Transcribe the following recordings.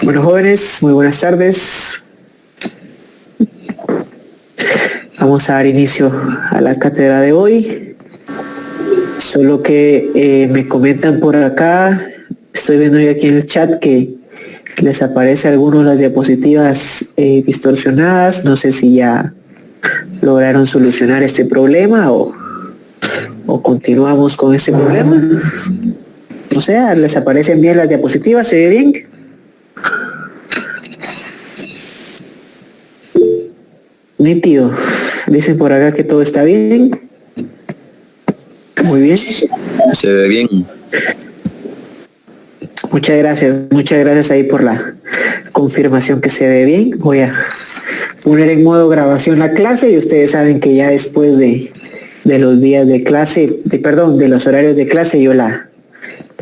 Bueno, jóvenes, muy buenas tardes. Vamos a dar inicio a la cátedra de hoy. Solo que me comentan por acá, estoy viendo yo aquí en el chat que les aparece algunas de las diapositivas distorsionadas. No sé si ya lograron solucionar este problema o continuamos con este problema. O sea, ¿les aparecen bien las diapositivas? ¿Se ve bien? Nítido. Dicen por acá que todo está bien. Muy bien. Se ve bien. Muchas gracias ahí por la confirmación que se ve bien. Voy a poner en modo grabación la clase y ustedes saben que ya después de los días de clase, de los horarios de clase, yo la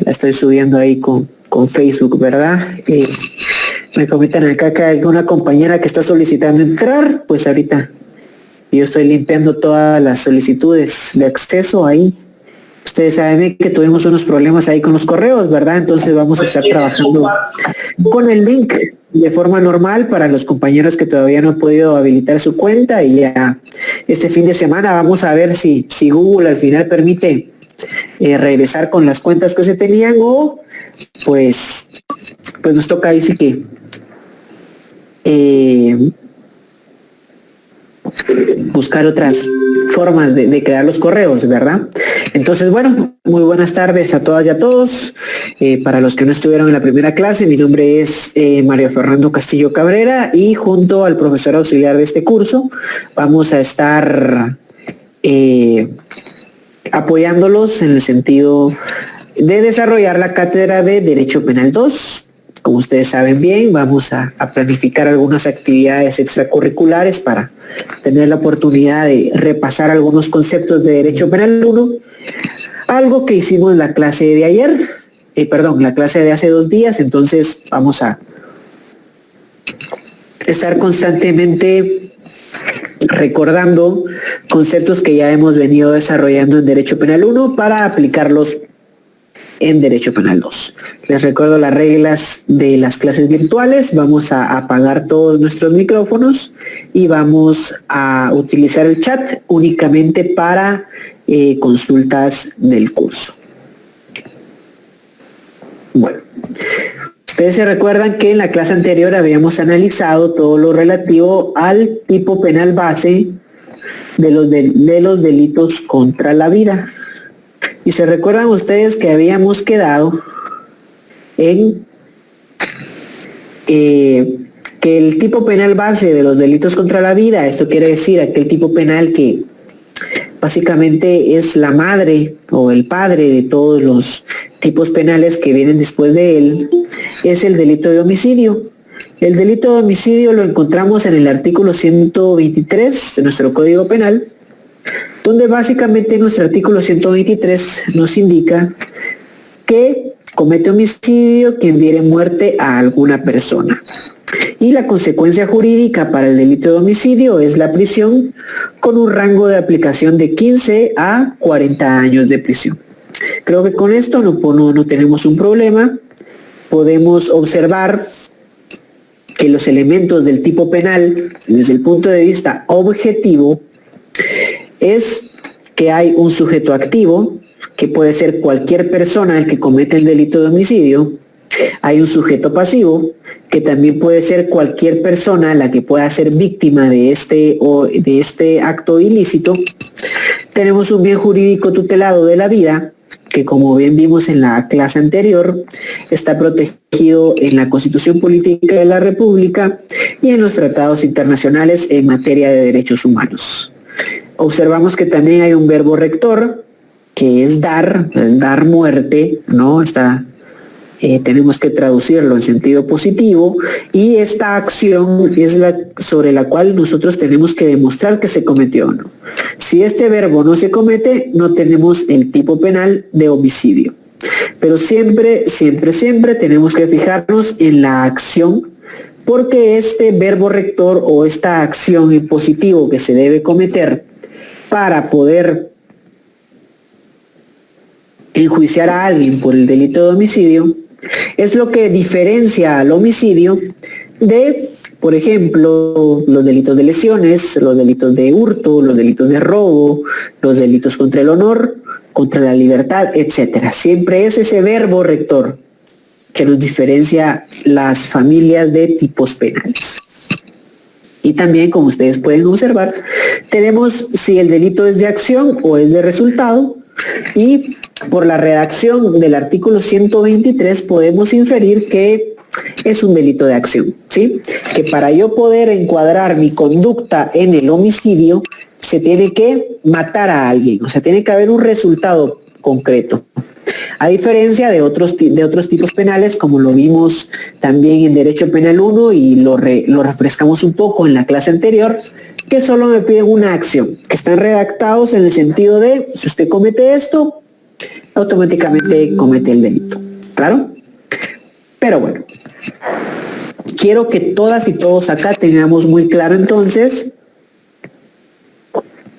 estoy subiendo ahí con Facebook, ¿verdad? Me comentan acá que hay una compañera que está solicitando entrar, pues ahorita yo estoy limpiando todas las solicitudes de acceso ahí. Ustedes saben que tuvimos unos problemas ahí con los correos, ¿verdad? Entonces vamos a estar trabajando con el link de forma normal para los compañeros que todavía no han podido habilitar su cuenta, y ya este fin de semana vamos a ver si Google al final permite regresar con las cuentas que se tenían, o pues nos toca ahí sí que buscar otras formas de crear los correos, ¿verdad? Entonces, bueno, muy buenas tardes a todas y a todos. Para los que no estuvieron en la primera clase, mi nombre es Mario Fernando Castillo Cabrera, y junto al profesor auxiliar de este curso vamos a estar apoyándolos en el sentido de desarrollar la cátedra de Derecho Penal 2. Como ustedes saben bien, vamos a planificar algunas actividades extracurriculares para tener la oportunidad de repasar algunos conceptos de Derecho Penal 1, algo que hicimos en la clase de ayer, la clase de hace 2 días. Entonces vamos a estar constantemente recordando conceptos que ya hemos venido desarrollando en Derecho Penal 1 para aplicarlos en Derecho Penal 2. Les recuerdo las reglas de las clases virtuales. Vamos a apagar todos nuestros micrófonos y vamos a utilizar el chat únicamente para consultas del curso. Bueno, ustedes se recuerdan que en la clase anterior habíamos analizado todo lo relativo al tipo penal base de los delitos contra la vida. Y se recuerdan ustedes que habíamos quedado en que el tipo penal base de los delitos contra la vida, esto quiere decir aquel tipo penal que básicamente es la madre o el padre de todos los tipos penales que vienen después de él, es el delito de homicidio. El delito de homicidio lo encontramos en el artículo 123 de nuestro Código Penal, donde básicamente nuestro artículo 123 nos indica que comete homicidio quien diere muerte a alguna persona. Y la consecuencia jurídica para el delito de homicidio es la prisión, con un rango de aplicación de 15 a 40 años de prisión. Creo que con esto no tenemos un problema. Podemos observar que los elementos del tipo penal, desde el punto de vista objetivo, es que hay un sujeto activo, que puede ser cualquier persona el que comete el delito de homicidio. Hay un sujeto pasivo, que también puede ser cualquier persona la que pueda ser víctima de este acto ilícito. Tenemos un bien jurídico tutelado de la vida, que como bien vimos en la clase anterior, está protegido en la Constitución Política de la República y en los tratados internacionales en materia de derechos humanos. Observamos que también hay un verbo rector, que es dar muerte, ¿no? Tenemos que traducirlo en sentido positivo, y esta acción es la sobre la cual nosotros tenemos que demostrar que se cometió o no. Si este verbo no se comete, no tenemos el tipo penal de homicidio. Pero siempre tenemos que fijarnos en la acción, porque este verbo rector o esta acción en positivo que se debe cometer para poder enjuiciar a alguien por el delito de homicidio es lo que diferencia al homicidio de, por ejemplo, los delitos de lesiones, los delitos de hurto, los delitos de robo, los delitos contra el honor, contra la libertad, etcétera. Siempre es ese verbo rector que nos diferencia las familias de tipos penales. Y también, como ustedes pueden observar, tenemos si el delito es de acción o es de resultado, y por la redacción del artículo 123 podemos inferir que es un delito de acción, ¿sí? Que para yo poder encuadrar mi conducta en el homicidio, se tiene que matar a alguien, o sea, tiene que haber un resultado concreto. A diferencia de otros tipos penales, como lo vimos también en Derecho Penal 1 y lo refrescamos un poco en la clase anterior, que solo me piden una acción, que están redactados en el sentido de, si usted comete esto, automáticamente comete el delito. ¿Claro? Pero bueno, quiero que todas y todos acá tengamos muy claro entonces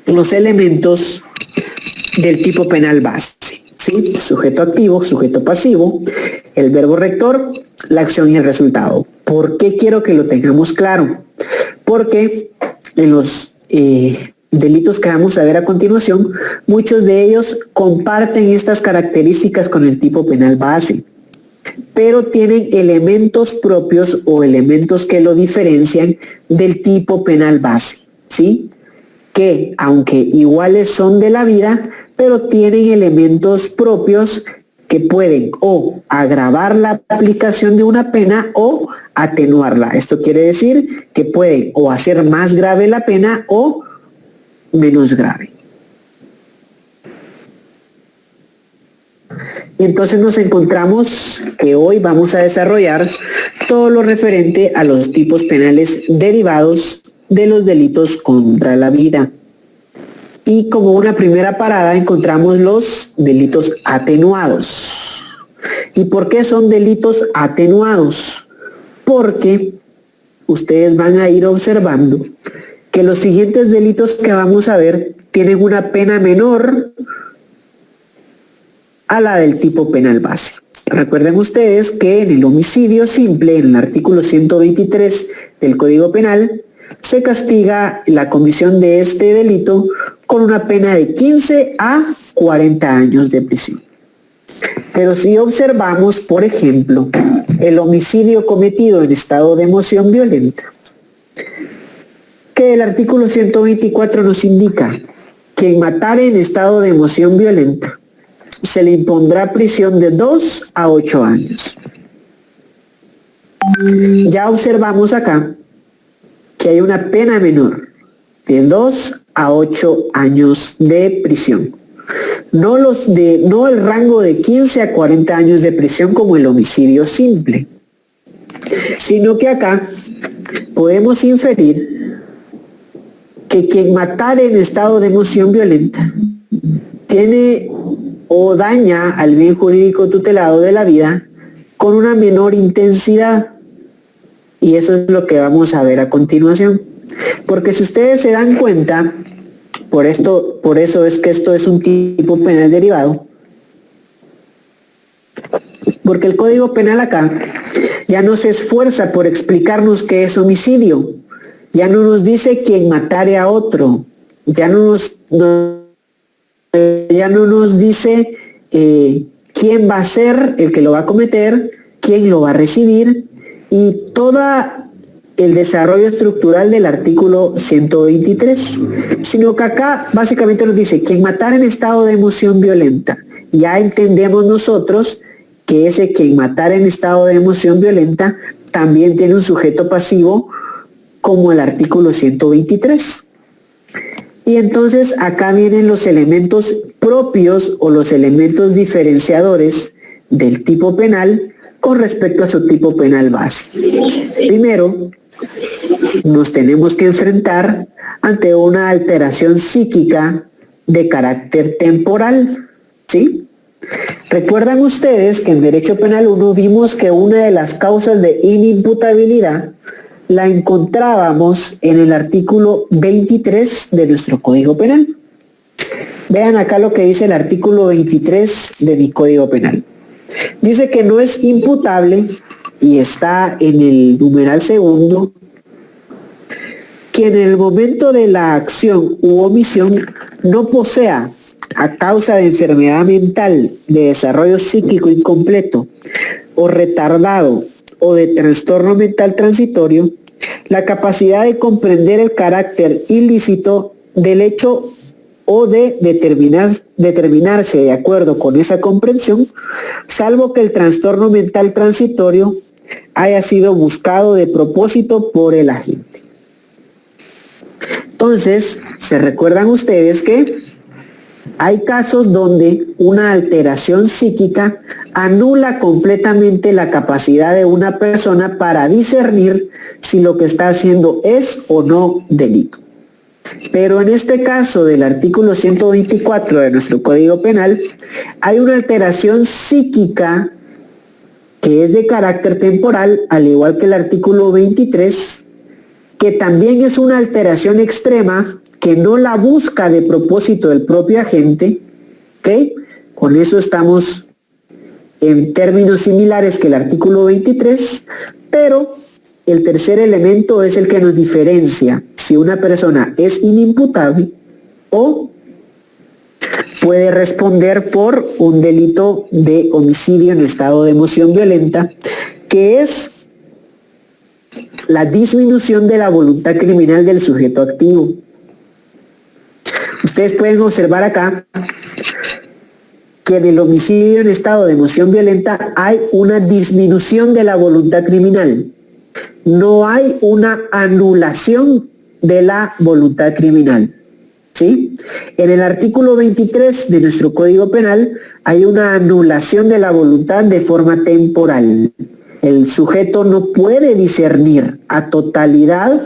los elementos del tipo penal base. ¿Sí? Sujeto activo, sujeto pasivo, el verbo rector, la acción y el resultado. ¿Por qué quiero que lo tengamos claro? Porque en los delitos que vamos a ver a continuación, muchos de ellos comparten estas características con el tipo penal base, pero tienen elementos propios o elementos que lo diferencian del tipo penal base, ¿sí? Que aunque iguales son de la vida, pero tienen elementos propios que pueden o agravar la aplicación de una pena o atenuarla. Esto quiere decir que pueden o hacer más grave la pena o menos grave. Y entonces nos encontramos que hoy vamos a desarrollar todo lo referente a los tipos penales derivados de los delitos contra la vida. Y como una primera parada encontramos los delitos atenuados. ¿Y por qué son delitos atenuados? Porque ustedes van a ir observando que los siguientes delitos que vamos a ver tienen una pena menor a la del tipo penal base. Recuerden ustedes que en el homicidio simple, en el artículo 123 del Código Penal, se castiga la comisión de este delito con una pena de 15 a 40 años de prisión. Pero si observamos, por ejemplo, el homicidio cometido en estado de emoción violenta, que el artículo 124 nos indica que en matar en estado de emoción violenta se le impondrá prisión de 2 a 8 años. Ya observamos acá que hay una pena menor de 2 a 8 años de prisión. No el rango de 15 a 40 años de prisión como el homicidio simple, sino que acá podemos inferir que quien matare en estado de emoción violenta tiene o daña al bien jurídico tutelado de la vida con una menor intensidad. Y eso es lo que vamos a ver a continuación. Porque si ustedes se dan cuenta, por eso es que esto es un tipo penal derivado, porque el Código Penal acá ya no se esfuerza por explicarnos qué es homicidio, ya no nos dice quién matare a otro, ya no nos dice quién va a ser el que lo va a cometer, quién lo va a recibir, y todo el desarrollo estructural del artículo 123, sino que acá básicamente nos dice quien matara en estado de emoción violenta. Ya entendemos nosotros que ese quien matara en estado de emoción violenta también tiene un sujeto pasivo como el artículo 123. Y entonces acá vienen los elementos propios o los elementos diferenciadores del tipo penal con respecto a su tipo penal base. Primero, nos tenemos que enfrentar ante una alteración psíquica de carácter temporal, ¿sí? Recuerdan ustedes que en Derecho Penal 1 vimos que una de las causas de inimputabilidad la encontrábamos en el artículo 23 de nuestro Código Penal. Vean acá lo que dice el artículo 23 de mi Código Penal. Dice que no es imputable, y está en el numeral segundo, quien en el momento de la acción u omisión no posea, a causa de enfermedad mental, de desarrollo psíquico incompleto o retardado o de trastorno mental transitorio, la capacidad de comprender el carácter ilícito del hecho o de determinarse de acuerdo con esa comprensión, salvo que el trastorno mental transitorio haya sido buscado de propósito por el agente. Entonces, ¿se recuerdan ustedes que hay casos donde una alteración psíquica anula completamente la capacidad de una persona para discernir si lo que está haciendo es o no delito? Pero en este caso del artículo 124 de nuestro Código Penal, hay una alteración psíquica que es de carácter temporal, al igual que el artículo 23, que también es una alteración extrema que no la busca de propósito el propio agente, ¿ok? Con eso estamos en términos similares que el artículo 23, pero el tercer elemento es el que nos diferencia si una persona es inimputable o puede responder por un delito de homicidio en estado de emoción violenta, que es la disminución de la voluntad criminal del sujeto activo. Ustedes pueden observar acá que en el homicidio en estado de emoción violenta hay una disminución de la voluntad criminal. No hay una anulación de la voluntad criminal, ¿sí? En el artículo 23 de nuestro Código Penal hay una anulación de la voluntad de forma temporal. El sujeto no puede discernir a totalidad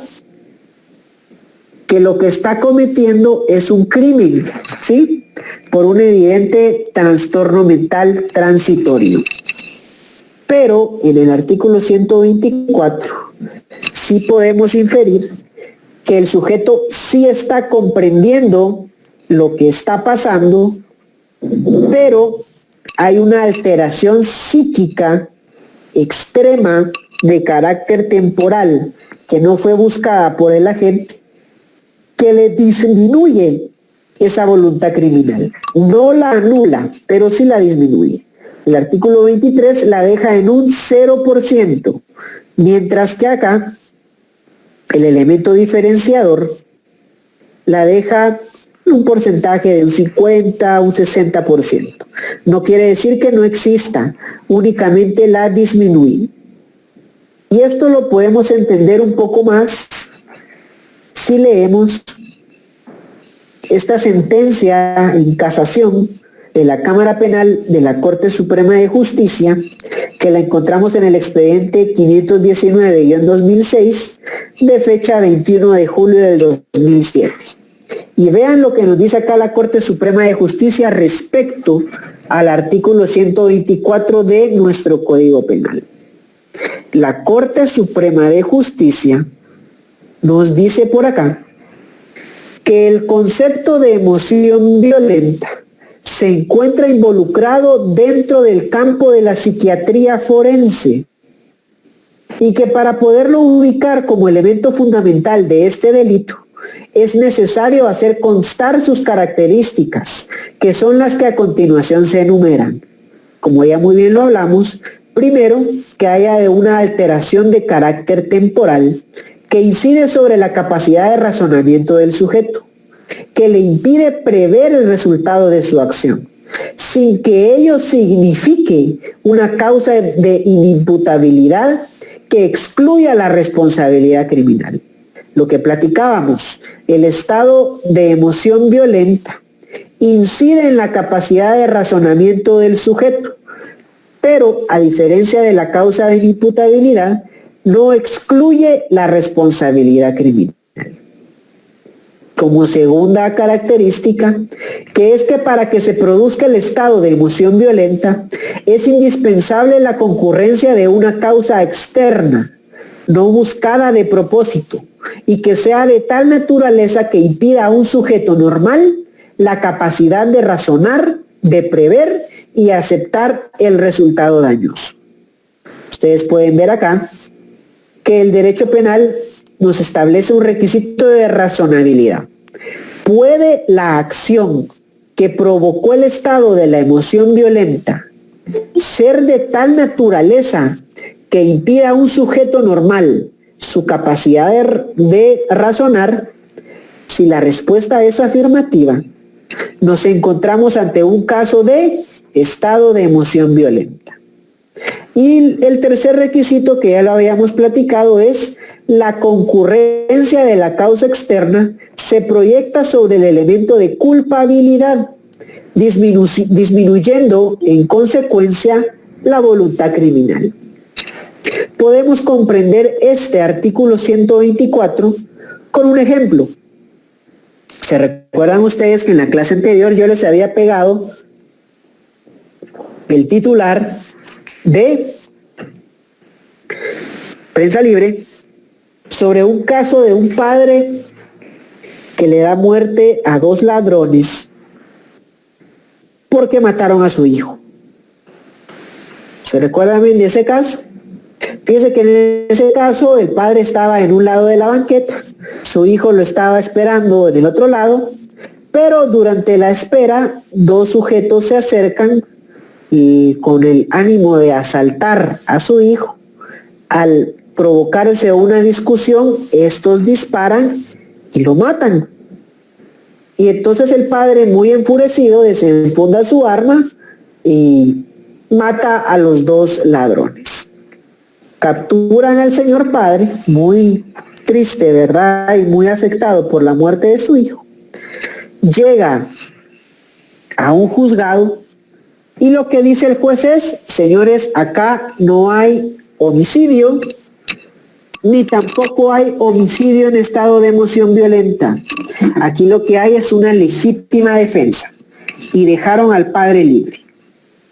que lo que está cometiendo es un crimen, ¿sí? Por un evidente trastorno mental transitorio. Pero en el artículo 124 sí podemos inferir que el sujeto sí está comprendiendo lo que está pasando, pero hay una alteración psíquica extrema de carácter temporal que no fue buscada por el agente, que le disminuye esa voluntad criminal. No la anula, pero sí la disminuye. El artículo 23 la deja en un 0%, mientras que acá el elemento diferenciador la deja un porcentaje de un 50, un 60%. No quiere decir que no exista, únicamente la disminuye. Y esto lo podemos entender un poco más si leemos esta sentencia en casación de la Cámara Penal de la Corte Suprema de Justicia, que la encontramos en el expediente 519-2006 de fecha 21 de julio del 2007. Y vean lo que nos dice acá la Corte Suprema de Justicia respecto al artículo 124 de nuestro Código Penal. La Corte Suprema de Justicia nos dice por acá que el concepto de emoción violenta se encuentra involucrado dentro del campo de la psiquiatría forense y que para poderlo ubicar como elemento fundamental de este delito es necesario hacer constar sus características, que son las que a continuación se enumeran. Como ya muy bien lo hablamos, primero, que haya una alteración de carácter temporal que incide sobre la capacidad de razonamiento del sujeto, que le impide prever el resultado de su acción, sin que ello signifique una causa de inimputabilidad que excluya la responsabilidad criminal. Lo que platicábamos, el estado de emoción violenta incide en la capacidad de razonamiento del sujeto, pero a diferencia de la causa de inimputabilidad, no excluye la responsabilidad criminal. Como segunda característica, que es que para que se produzca el estado de emoción violenta, es indispensable la concurrencia de una causa externa, no buscada de propósito, y que sea de tal naturaleza que impida a un sujeto normal la capacidad de razonar, de prever y aceptar el resultado dañoso. Ustedes pueden ver acá que el derecho penal nos establece un requisito de razonabilidad. ¿Puede la acción que provocó el estado de la emoción violenta ser de tal naturaleza que impida a un sujeto normal su capacidad de razonar? Si la respuesta es afirmativa, nos encontramos ante un caso de estado de emoción violenta. Y el tercer requisito, que ya lo habíamos platicado, es la concurrencia de la causa externa se proyecta sobre el elemento de culpabilidad, disminuyendo en consecuencia la voluntad criminal. Podemos comprender este artículo 124 con un ejemplo. ¿Se recuerdan ustedes que en la clase anterior yo les había pegado el titular de Prensa Libre sobre un caso de un padre que le da muerte a 2 ladrones porque mataron a su hijo? ¿Se recuerdan bien de ese caso? Fíjense que en ese caso el padre estaba en un lado de la banqueta, su hijo lo estaba esperando en el otro lado, pero durante la espera 2 sujetos se acercan y con el ánimo de asaltar a su hijo. Al provocarse una discusión, estos disparan y lo matan. Y entonces el padre, muy enfurecido, desenfunda su arma y mata a los 2 ladrones. Capturan al señor padre, muy triste, ¿verdad? Y muy afectado por la muerte de su hijo. Llega a un juzgado y lo que dice el juez es: señores, acá no hay homicidio, ni tampoco hay homicidio en estado de emoción violenta. Aquí lo que hay es una legítima defensa y dejaron al padre libre.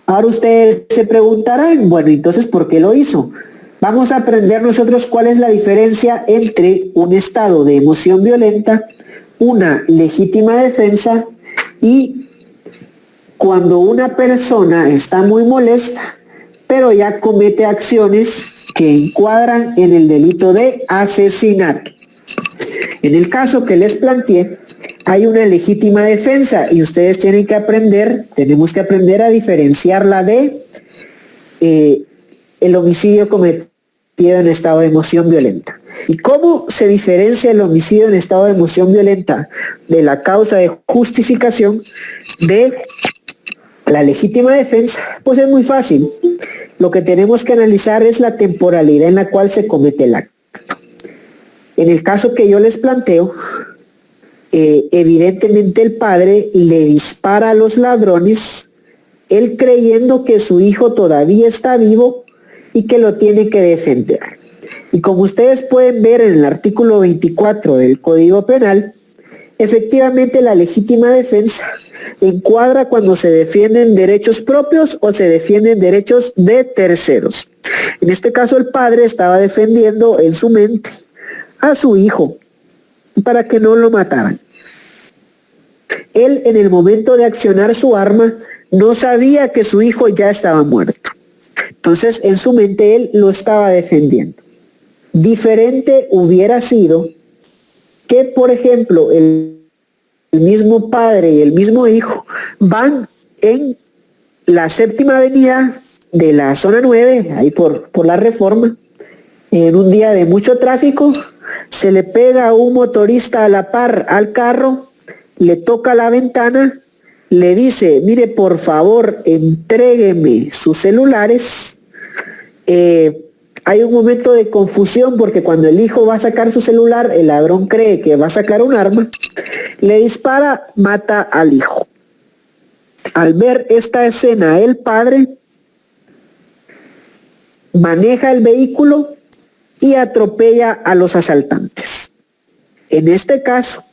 Ahora ustedes se preguntarán, bueno, entonces, ¿por qué lo hizo? Vamos a aprender nosotros cuál es la diferencia entre un estado de emoción violenta, una legítima defensa y cuando una persona está muy molesta, pero ya comete acciones que encuadran en el delito de asesinato. En el caso que les planteé, hay una legítima defensa y ustedes tienen que aprender, tenemos que aprender a diferenciarla de el homicidio cometido en estado de emoción violenta. ¿Y cómo se diferencia el homicidio en estado de emoción violenta de la causa de justificación de la legítima defensa? Pues es muy fácil. Lo que tenemos que analizar es la temporalidad en la cual se comete el acto. En el caso que yo les planteo, evidentemente el padre le dispara a los ladrones, él creyendo que su hijo todavía está vivo y que lo tiene que defender. Y como ustedes pueden ver en el artículo 24 del Código Penal, efectivamente la legítima defensa encuadra cuando se defienden derechos propios o se defienden derechos de terceros. En este caso el padre estaba defendiendo en su mente a su hijo para que no lo mataran. Él, en el momento de accionar su arma, no sabía que su hijo ya estaba muerto. Entonces, en su mente él lo estaba defendiendo. Diferente hubiera sido que, por ejemplo, el mismo padre y el mismo hijo van en la 7ª avenida de la zona 9, ahí por la Reforma, en un día de mucho tráfico, se le pega a un motorista a la par al carro, le toca la ventana, le dice: mire, por favor, entrégueme sus celulares. Hay un momento de confusión porque cuando el hijo va a sacar su celular, el ladrón cree que va a sacar un arma, le dispara, mata al hijo. Al ver esta escena, el padre maneja el vehículo y atropella a los asaltantes. En este caso,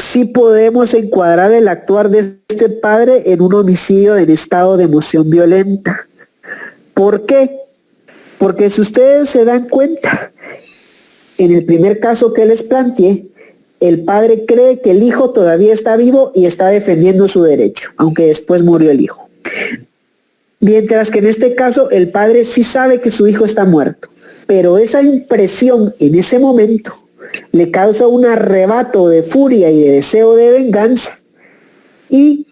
sí podemos encuadrar el actuar de este padre en un homicidio en estado de emoción violenta. ¿Por qué? Porque si ustedes se dan cuenta, en el primer caso que les planteé, el padre cree que el hijo todavía está vivo y está defendiendo su derecho, aunque después murió el hijo. Mientras que en este caso el padre sí sabe que su hijo está muerto, pero esa impresión en ese momento le causa un arrebato de furia y de deseo de venganza y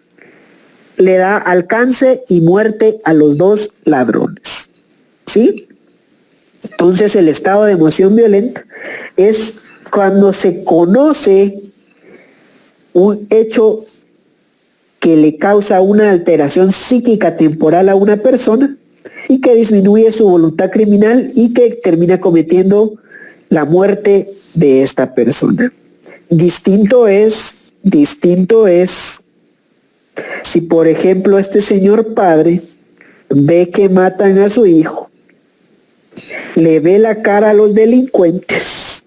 le da alcance y muerte a los dos ladrones. ¿Sí? Entonces el estado de emoción violenta es cuando se conoce un hecho que le causa una alteración psíquica temporal a una persona y que disminuye su voluntad criminal y que termina cometiendo la muerte de esta persona. Distinto es si, por ejemplo, este señor padre ve que matan a su hijo, le ve la cara a los delincuentes,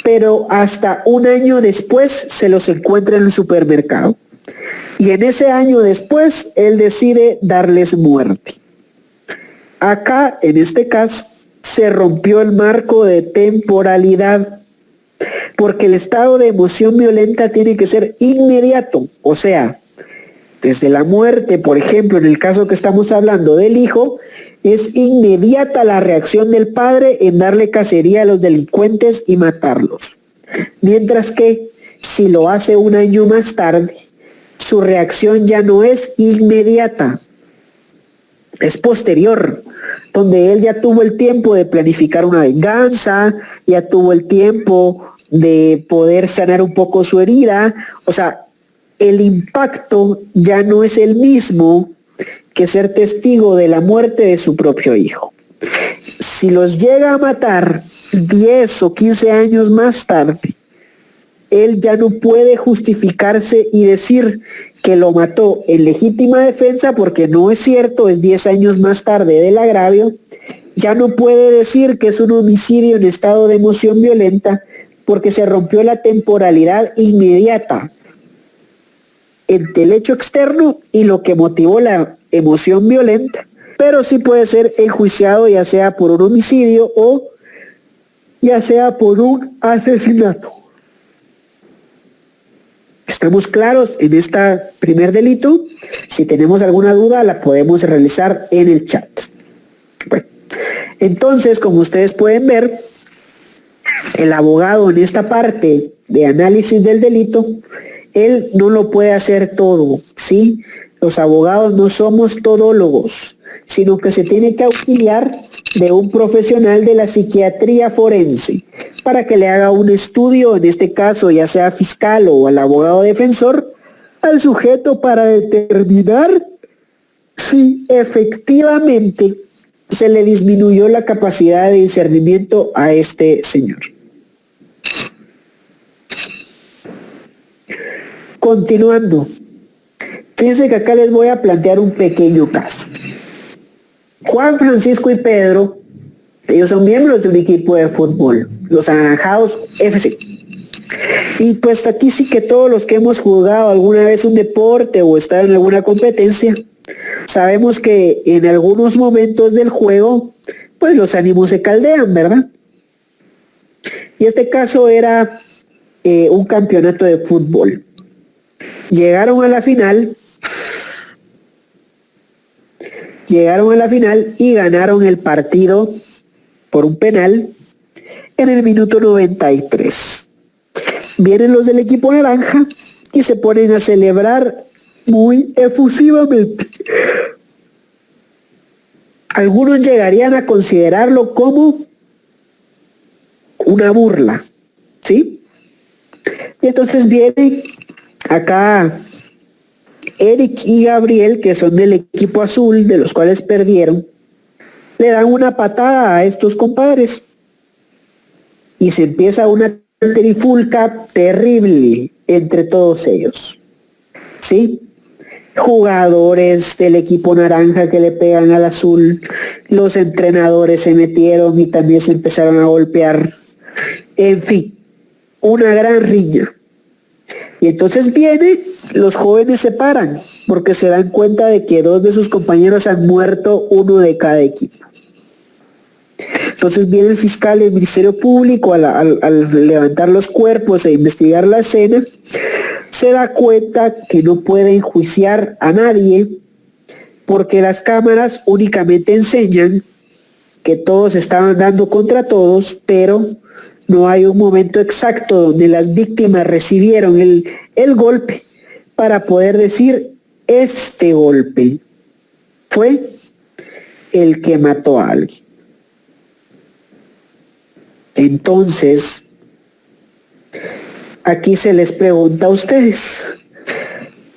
pero hasta un año después se los encuentra en el supermercado. Y en ese año después, él decide darles muerte. Acá, en este caso, se rompió el marco de temporalidad, porque el estado de emoción violenta tiene que ser inmediato, o sea, desde la muerte, por ejemplo, en el caso que estamos hablando del hijo, es inmediata la reacción del padre en darle cacería a los delincuentes y matarlos. Mientras que si lo hace un año más tarde, su reacción ya no es inmediata, es posterior, donde él ya tuvo el tiempo de planificar una venganza, ya tuvo el tiempo de poder sanar un poco su herida, o sea, el impacto ya no es el mismo que ser testigo de la muerte de su propio hijo. Si los llega a matar 10 o 15 años más tarde, él ya no puede justificarse y decir que lo mató en legítima defensa porque no es cierto, es 10 años más tarde del agravio. Ya no puede decir que es un homicidio en estado de emoción violenta porque se rompió la temporalidad inmediata entre el hecho externo y lo que motivó la emoción violenta, pero sí puede ser enjuiciado ya sea por un homicidio o ya sea por un asesinato. ¿Estamos claros en este primer delito? Si tenemos alguna duda la podemos realizar en el chat. Bueno, entonces, como ustedes pueden ver, el abogado en esta parte de análisis del delito, él no lo puede hacer todo, ¿sí? Los abogados no somos todólogos, sino que se tiene que auxiliar de un profesional de la psiquiatría forense para que le haga un estudio, en este caso ya sea fiscal o al abogado defensor, al sujeto para determinar si efectivamente se le disminuyó la capacidad de discernimiento a este señor. Continuando, fíjense que acá les voy a plantear un pequeño caso. Juan, Francisco y Pedro, ellos son miembros de un equipo de fútbol, los Anaranjados FC. Y pues aquí sí que todos los que hemos jugado alguna vez un deporte o estado en alguna competencia, sabemos que en algunos momentos del juego, pues los ánimos se caldean, ¿verdad? Y este caso era un campeonato de fútbol. Llegaron a la final y ganaron el partido por un penal en el minuto 93. Vienen los del equipo naranja y se ponen a celebrar muy efusivamente. Algunos llegarían a considerarlo como una burla, ¿sí? Y entonces vienen acá Eric y Gabriel, que son del equipo azul, de los cuales perdieron, le dan una patada a estos compadres y se empieza una trifulca terrible entre todos ellos, ¿sí? Jugadores del equipo naranja que le pegan al azul, los entrenadores se metieron y también se empezaron a golpear, en fin, una gran riña. Y entonces los jóvenes se paran porque se dan cuenta de que dos de sus compañeros han muerto, uno de cada equipo. entonces viene el fiscal del Ministerio Público al levantar los cuerpos e investigar la escena, se da cuenta que no puede enjuiciar a nadie porque las cámaras únicamente enseñan que todos estaban dando contra todos, pero no hay un momento exacto donde las víctimas recibieron el golpe para poder decir este golpe fue el que mató a alguien. Entonces, aquí se les pregunta a ustedes,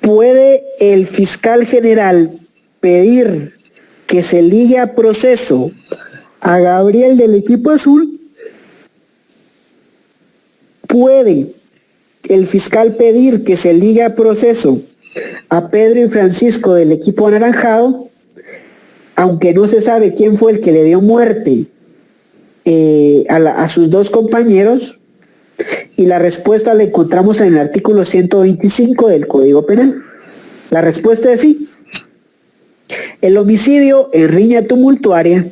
¿puede el fiscal general pedir que se ligue a proceso a Gabriel del equipo azul? ¿Puede el fiscal pedir que se ligue a proceso a Pedro y Francisco del equipo anaranjado, aunque no se sabe quién fue el que le dio muerte a sus dos compañeros? Y la respuesta la encontramos en el artículo 125 del Código Penal. La respuesta es sí. El homicidio en riña tumultuaria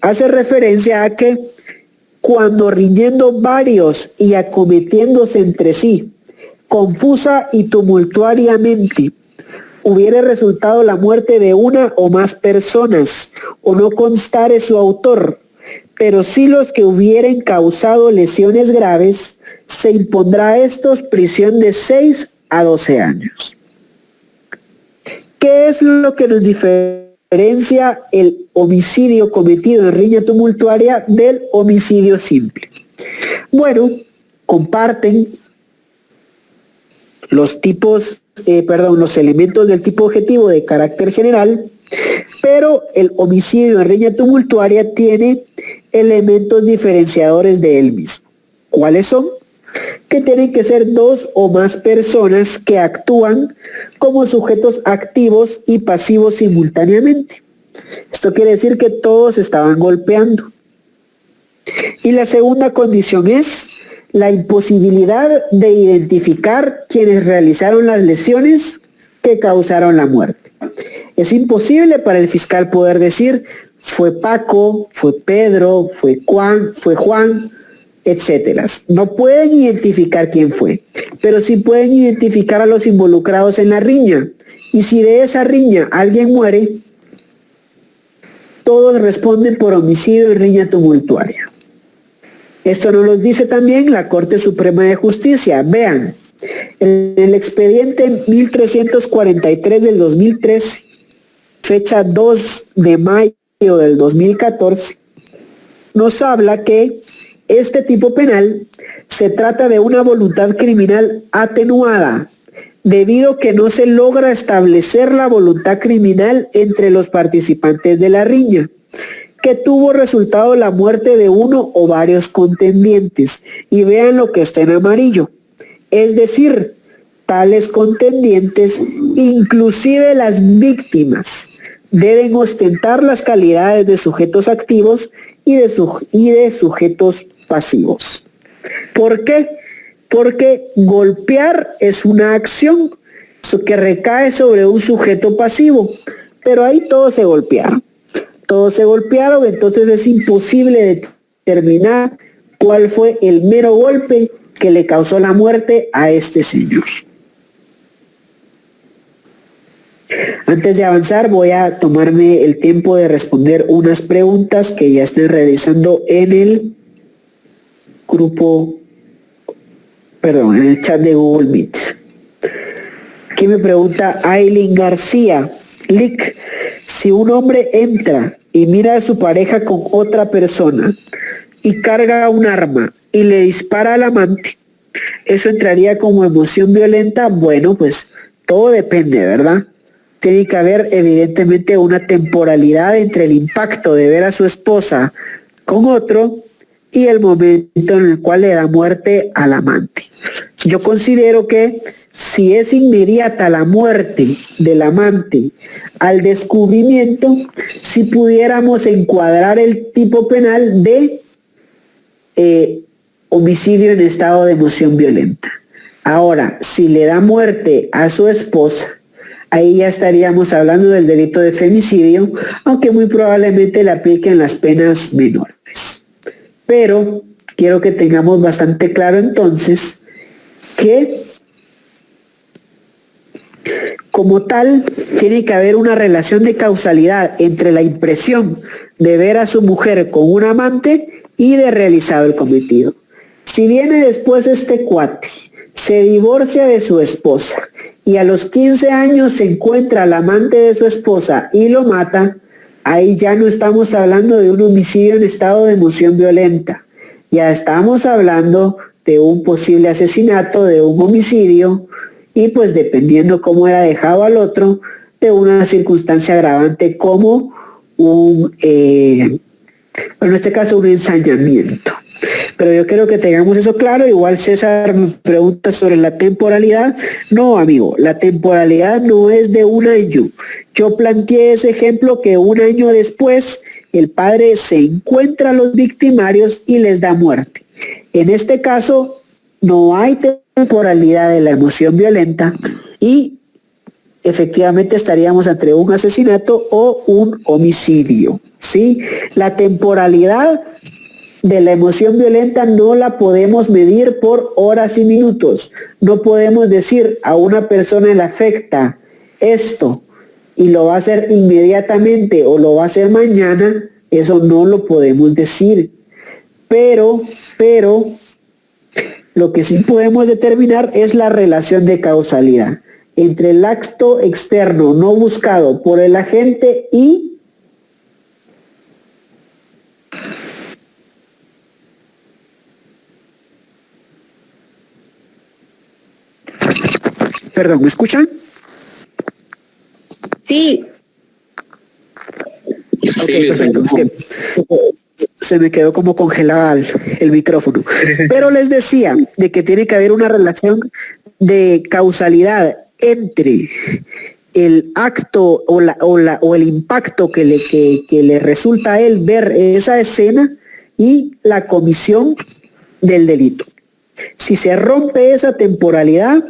hace referencia a que cuando riñendo varios y acometiéndose entre sí, confusa y tumultuariamente, hubiere resultado la muerte de una o más personas, o no constare su autor, pero sí los que hubieren causado lesiones graves, se impondrá a estos prisión de 6 a 12 años. ¿Qué es lo que nos diferencia el homicidio cometido en riña tumultuaria del homicidio simple? Bueno, comparten los elementos del tipo objetivo de carácter general, pero el homicidio en riña tumultuaria tiene elementos diferenciadores de él mismo. ¿Cuáles son? Que tienen que ser 2 o más personas que actúan como sujetos activos y pasivos simultáneamente. Esto quiere decir que todos estaban golpeando. Y la segunda condición es la imposibilidad de identificar quienes realizaron las lesiones que causaron la muerte. Es imposible para el fiscal poder decir fue Paco, fue Pedro, fue Juan, etcétera. No pueden identificar quién fue, pero sí pueden identificar a los involucrados en la riña. Y si de esa riña alguien muere, todos responden por homicidio en riña tumultuaria. Esto nos lo dice también la Corte Suprema de Justicia. Vean, en el expediente 1343 del 2013, fecha 2 de mayo del 2014, nos habla que este tipo penal se trata de una voluntad criminal atenuada, debido a que no se logra establecer la voluntad criminal entre los participantes de la riña, que tuvo resultado la muerte de uno o varios contendientes. Y vean lo que está en amarillo. Es decir, tales contendientes, inclusive las víctimas, deben ostentar las calidades de sujetos activos y de sujetos pasivos. ¿Por qué? Porque golpear es una acción que recae sobre un sujeto pasivo, pero ahí todos se golpearon. Entonces es imposible determinar cuál fue el mero golpe que le causó la muerte a este señor. Antes de avanzar, voy a tomarme el tiempo de responder unas preguntas que ya están realizando en el en el chat de Google Meet. Aquí me pregunta Aileen García, Lick, si un hombre entra y mira a su pareja con otra persona y carga un arma y le dispara al amante, ¿eso entraría como emoción violenta? Bueno, pues todo depende, ¿verdad? Tiene que haber evidentemente una temporalidad entre el impacto de ver a su esposa con otro y el momento en el cual le da muerte al amante. Yo considero que si es inmediata la muerte del amante al descubrimiento, si pudiéramos encuadrar el tipo penal de homicidio en estado de emoción violenta. Ahora, si le da muerte a su esposa, ahí ya estaríamos hablando del delito de femicidio, aunque muy probablemente le apliquen las penas menores. Pero quiero que tengamos bastante claro entonces que como tal tiene que haber una relación de causalidad entre la impresión de ver a su mujer con un amante y de realizado el cometido. Si viene después este cuate, se divorcia de su esposa y a los 15 años se encuentra al amante de su esposa y lo mata, ahí ya no estamos hablando de un homicidio en estado de emoción violenta, ya estamos hablando de un posible asesinato, de un homicidio, y pues dependiendo cómo haya dejado al otro, de una circunstancia agravante como en este caso un ensañamiento. Pero yo quiero que tengamos eso claro. Igual César me pregunta sobre la temporalidad. No, amigo, la temporalidad no es de un año. Yo planteé ese ejemplo que un año después el padre se encuentra a los victimarios y les da muerte. En este caso no hay temporalidad de la emoción violenta y efectivamente estaríamos ante un asesinato o un homicidio, ¿sí? La temporalidad de la emoción violenta no la podemos medir por horas y minutos. No podemos decir a una persona le afecta esto y lo va a hacer inmediatamente o lo va a hacer mañana. Eso no lo podemos decir. Pero lo que sí podemos determinar es la relación de causalidad entre el acto externo no buscado por el agente y Perdón, ¿me escuchan? Sí. Okay, perfecto. Es que se me quedó como congelada el micrófono. Pero les decía de que tiene que haber una relación de causalidad entre el acto o el impacto que le resulta a él ver esa escena y la comisión del delito. Si se rompe esa temporalidad,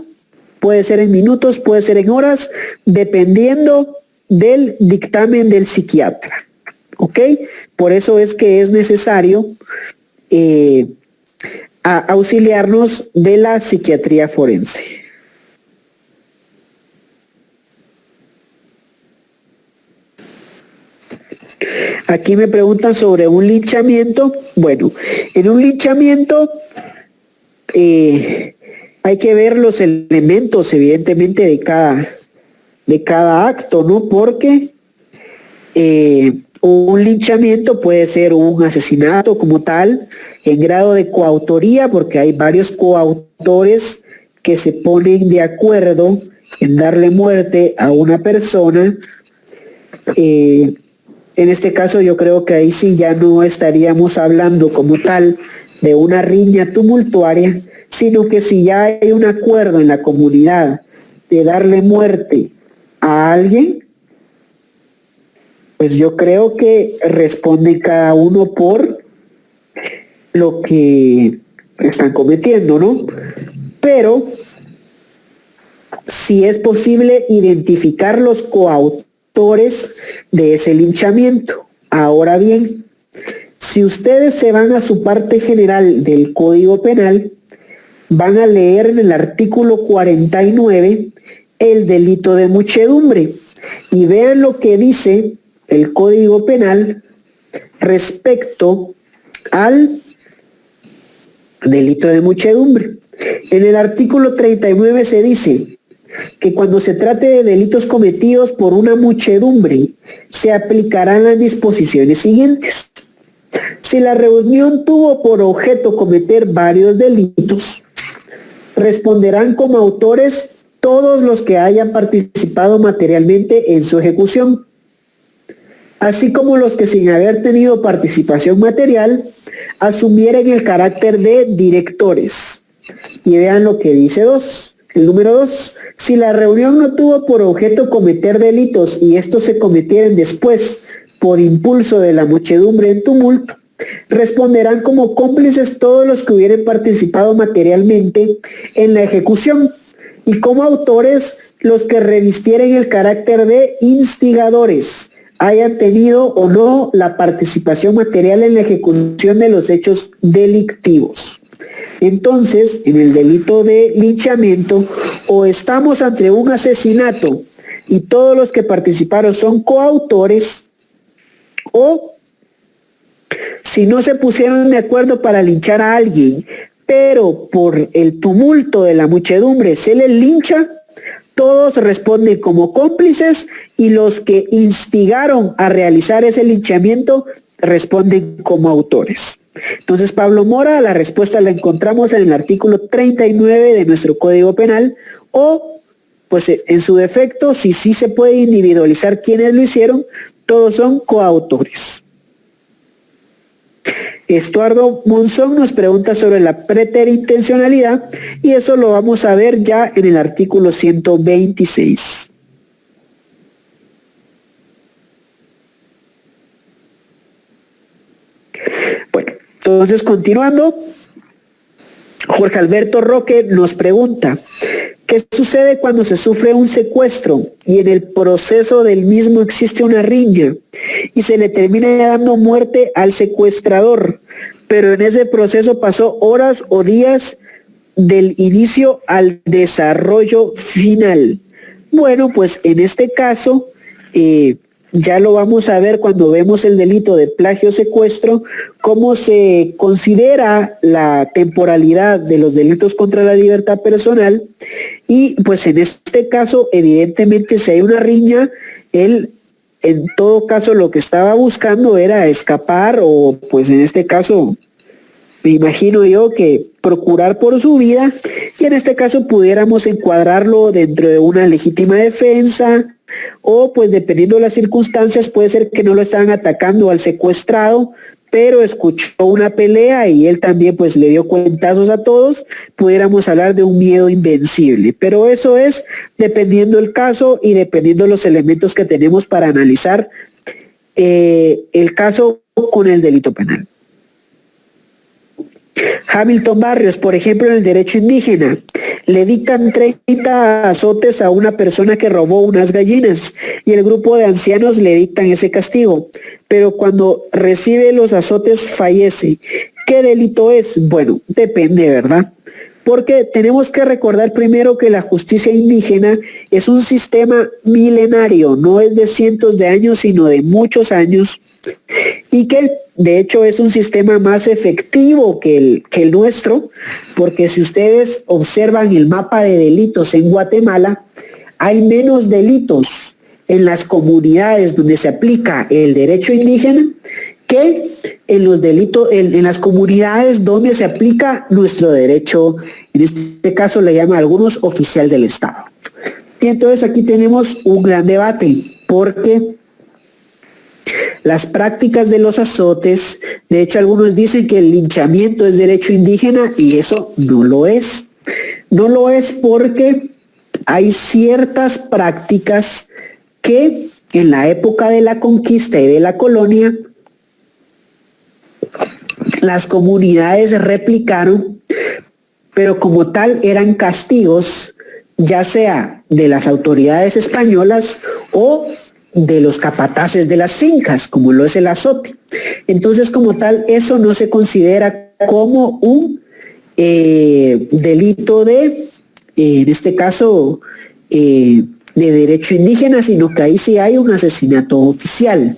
puede ser en minutos, puede ser en horas, dependiendo del dictamen del psiquiatra. ¿Ok? Por eso es que es necesario auxiliarnos de la psiquiatría forense. Aquí me preguntan sobre un linchamiento. Bueno, en un linchamiento hay que ver los elementos, evidentemente, de cada acto, ¿no? Porque un linchamiento puede ser un asesinato como tal, en grado de coautoría, porque hay varios coautores que se ponen de acuerdo en darle muerte a una persona. En este caso yo creo que ahí sí ya no estaríamos hablando como tal de una riña tumultuaria, sino que si ya hay un acuerdo en la comunidad de darle muerte a alguien, pues yo creo que responde cada uno por lo que están cometiendo, ¿no? Pero si es posible identificar los coautores de ese linchamiento. Ahora bien, si ustedes se van a su parte general del Código Penal, van a leer en el artículo 49 el delito de muchedumbre y vean lo que dice el Código Penal respecto al delito de muchedumbre. En el artículo 39 se dice que cuando se trate de delitos cometidos por una muchedumbre, se aplicarán las disposiciones siguientes. Si la reunión tuvo por objeto cometer varios delitos, responderán como autores todos los que hayan participado materialmente en su ejecución, así como los que sin haber tenido participación material asumieren el carácter de directores. Y vean lo que dice el número 2. Si la reunión no tuvo por objeto cometer delitos y estos se cometieran después por impulso de la muchedumbre en tumulto, responderán como cómplices todos los que hubieran participado materialmente en la ejecución y como autores los que revistieren el carácter de instigadores, haya tenido o no la participación material en la ejecución de los hechos delictivos. Entonces, en el delito de linchamiento, o estamos ante un asesinato y todos los que participaron son coautores, o si no se pusieron de acuerdo para linchar a alguien, pero por el tumulto de la muchedumbre se les lincha, todos responden como cómplices y los que instigaron a realizar ese linchamiento responden como autores. Entonces, Pablo Mora, la respuesta la encontramos en el artículo 39 de nuestro Código Penal, o pues en su defecto, si sí se puede individualizar quiénes lo hicieron, todos son coautores. Estuardo Monzón nos pregunta sobre la preterintencionalidad y eso lo vamos a ver ya en el artículo 126. Bueno, entonces continuando, Jorge Alberto Roque nos pregunta, ¿qué sucede cuando se sufre un secuestro y en el proceso del mismo existe una riña y se le termina dando muerte al secuestrador, pero en ese proceso pasó horas o días del inicio al desarrollo final? Bueno, pues en este caso, ya lo vamos a ver cuando vemos el delito de plagio-secuestro, cómo se considera la temporalidad de los delitos contra la libertad personal, y pues en este caso, evidentemente, si hay una riña, él en todo caso lo que estaba buscando era escapar o pues en este caso, me imagino yo que procurar por su vida, y en este caso pudiéramos encuadrarlo dentro de una legítima defensa, o pues dependiendo de las circunstancias puede ser que no lo estaban atacando al secuestrado, pero escuchó una pelea y él también pues le dio cuentazos a todos, pudiéramos hablar de un miedo invencible, pero eso es dependiendo el caso y dependiendo los elementos que tenemos para analizar el caso con el delito penal. Hamilton Barrios, por ejemplo, en el derecho indígena, le dictan 30 azotes a una persona que robó unas gallinas y el grupo de ancianos le dictan ese castigo, pero cuando recibe los azotes fallece. ¿Qué delito es? Bueno, depende, ¿verdad? Porque tenemos que recordar primero que la justicia indígena es un sistema milenario, no es de cientos de años, sino de muchos años, y que de hecho es un sistema más efectivo que el nuestro, porque si ustedes observan el mapa de delitos en Guatemala, hay menos delitos en las comunidades donde se aplica el derecho indígena que en los delitos, en las comunidades donde se aplica nuestro derecho, en este caso le llaman a algunos oficial del Estado. Y entonces aquí tenemos un gran debate, porque las prácticas de los azotes, de hecho algunos dicen que el linchamiento es derecho indígena y eso no lo es. No lo es porque hay ciertas prácticas que en la época de la conquista y de la colonia las comunidades replicaron, pero como tal eran castigos, ya sea de las autoridades españolas o de los capataces de las fincas, como lo es el azote. Entonces, como tal, eso no se considera como un delito de, en este caso, de derecho indígena, sino que ahí sí hay un asesinato oficial.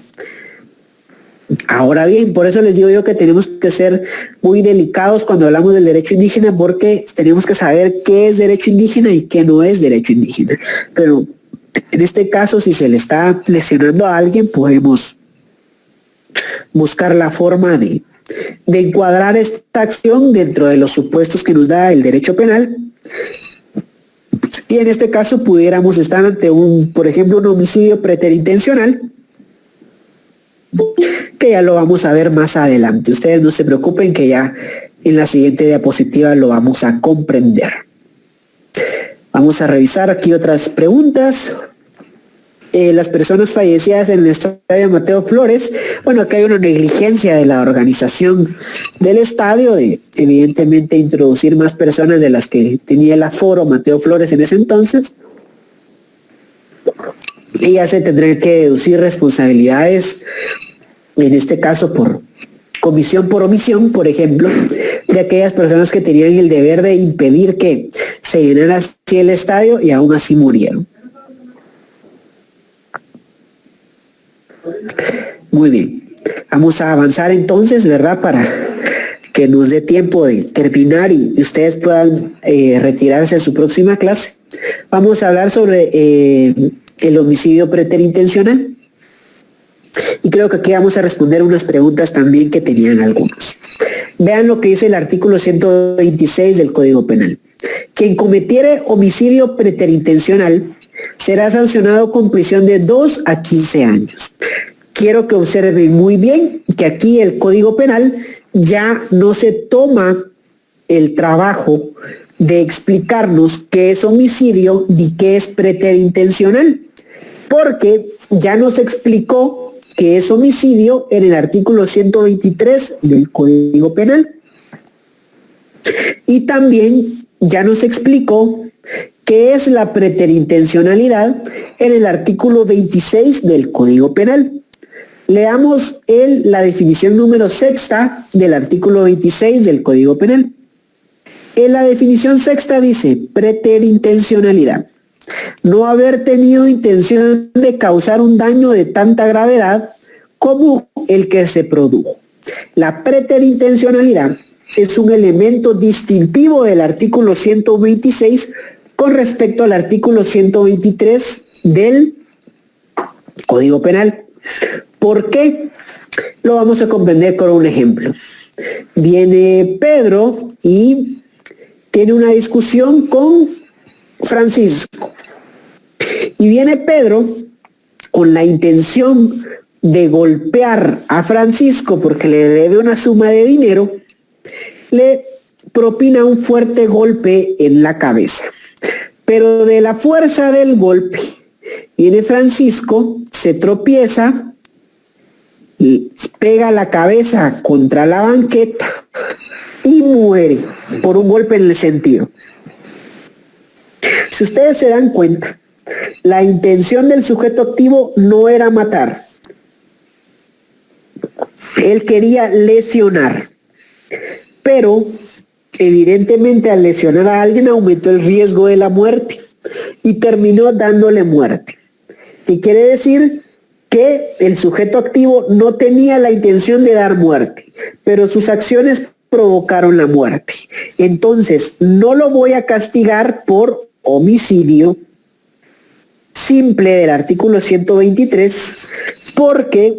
Ahora bien, por eso les digo yo que tenemos que ser muy delicados cuando hablamos del derecho indígena, porque tenemos que saber qué es derecho indígena y qué no es derecho indígena. Pero en este caso, si se le está lesionando a alguien, podemos buscar la forma de encuadrar esta acción dentro de los supuestos que nos da el derecho penal. Y en este caso pudiéramos estar ante por ejemplo, un homicidio preterintencional, que ya lo vamos a ver más adelante. Ustedes no se preocupen, que ya en la siguiente diapositiva lo vamos a comprender. Vamos a revisar aquí otras preguntas. Las personas fallecidas en el estadio Mateo Flores, bueno, acá hay una negligencia de la organización del estadio de evidentemente introducir más personas de las que tenía el aforo Mateo Flores en ese entonces. y ya se tendrán que deducir responsabilidades, en este caso por comisión por omisión, por ejemplo, de aquellas personas que tenían el deber de impedir que se llenara así el estadio y aún así murieron. Muy bien, vamos a avanzar entonces, ¿verdad? Para que nos dé tiempo de terminar y ustedes puedan retirarse a su próxima clase. Vamos a hablar sobre el homicidio preterintencional. Y creo que aquí vamos a responder unas preguntas también que tenían algunos. Vean lo que dice el artículo 126 del Código Penal. Quien cometiere homicidio preterintencional será sancionado con prisión de 2 a 15 años. Quiero que observen muy bien que aquí el Código Penal ya no se toma el trabajo de explicarnos qué es homicidio ni qué es preterintencional, porque ya nos explicó que es homicidio en el artículo 123 del Código Penal. Y también ya nos explicó qué es la preterintencionalidad en el artículo 26 del Código Penal. Leamos la definición número 6 del artículo 26 del Código Penal. En la definición 6 dice, preterintencionalidad: no haber tenido intención de causar un daño de tanta gravedad como el que se produjo. La preterintencionalidad es un elemento distintivo del artículo 126 con respecto al artículo 123 del Código Penal. ¿Por qué? Lo vamos a comprender con un ejemplo. Viene Pedro y tiene una discusión con Francisco. Y viene Pedro con la intención de golpear a Francisco porque le debe una suma de dinero, le propina un fuerte golpe en la cabeza. Pero de la fuerza del golpe, viene Francisco, se tropieza, pega la cabeza contra la banqueta y muere por un golpe en el sentido. Si ustedes se dan cuenta, la intención del sujeto activo no era matar. Él quería lesionar. Pero evidentemente al lesionar a alguien aumentó el riesgo de la muerte y terminó dándole muerte. ¿Qué quiere decir? Que el sujeto activo no tenía la intención de dar muerte, pero sus acciones provocaron la muerte. Entonces, no lo voy a castigar por homicidio simple del artículo 123, porque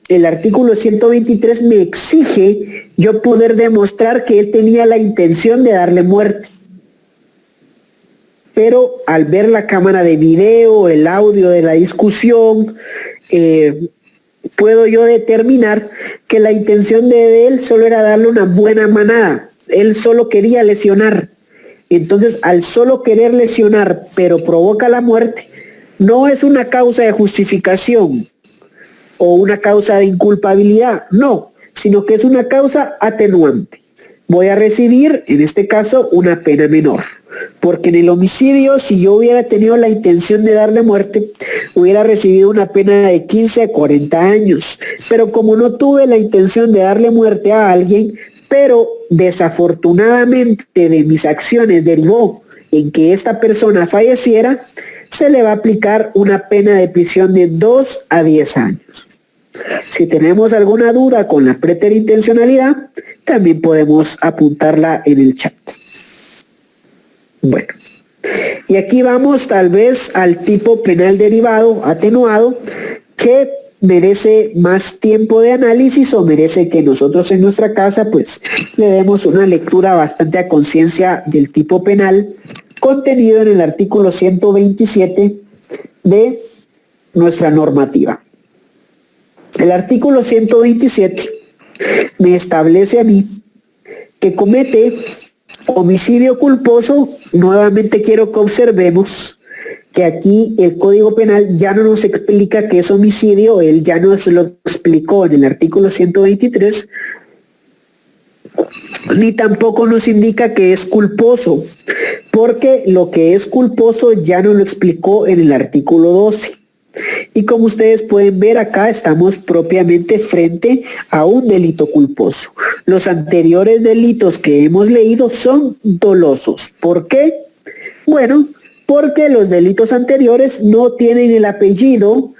el artículo 123 me exige yo poder demostrar que él tenía la intención de darle muerte. Pero al ver la cámara de video, el audio de la discusión, puedo yo determinar que la intención de él solo era darle una buena manada. Él solo quería lesionar. Entonces, al solo querer lesionar, pero provoca la muerte, no es una causa de justificación o una causa de inculpabilidad, no, sino que es una causa atenuante. Voy a recibir, en este caso, una pena menor. Porque en el homicidio, si yo hubiera tenido la intención de darle muerte, hubiera recibido una pena de 15 a 40 años. Pero como no tuve la intención de darle muerte a alguien, pero desafortunadamente de mis acciones derivó en que esta persona falleciera, se le va a aplicar una pena de prisión de 2 a 10 años. Si tenemos alguna duda con la preterintencionalidad, también podemos apuntarla en el chat. Bueno, y aquí vamos tal vez al tipo penal derivado, atenuado, que merece más tiempo de análisis o merece que nosotros en nuestra casa pues le demos una lectura bastante a conciencia del tipo penal contenido en el artículo 127 de nuestra normativa. El artículo 127 me establece a mí que comete homicidio culposo. Nuevamente quiero que observemos que aquí el Código Penal ya no nos explica qué es homicidio, él ya nos lo explicó en el artículo 123, ni tampoco nos indica que es culposo, porque lo que es culposo ya nos lo explicó en el artículo 12. Y como ustedes pueden ver acá, estamos propiamente frente a un delito culposo. Los anteriores delitos que hemos leído son dolosos. ¿Por qué? Bueno, porque los delitos anteriores no tienen el apellido,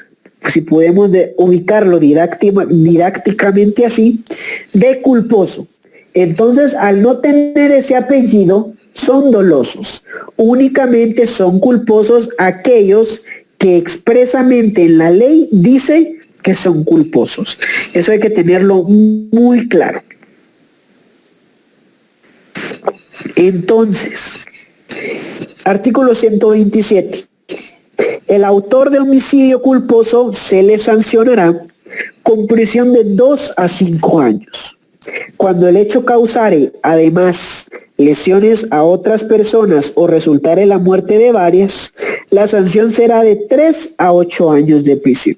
si podemos ubicarlo didácticamente así, de culposo. Entonces, al no tener ese apellido, son dolosos. Únicamente son culposos aquellos que expresamente en la ley dice que son culposos. Eso hay que tenerlo muy claro. Entonces, artículo 127. El autor de homicidio culposo se le sancionará con prisión de 2 a 5 años. Cuando el hecho causare, además, lesiones a otras personas o resultare la muerte de varias, la sanción será de 3 a 8 años de prisión.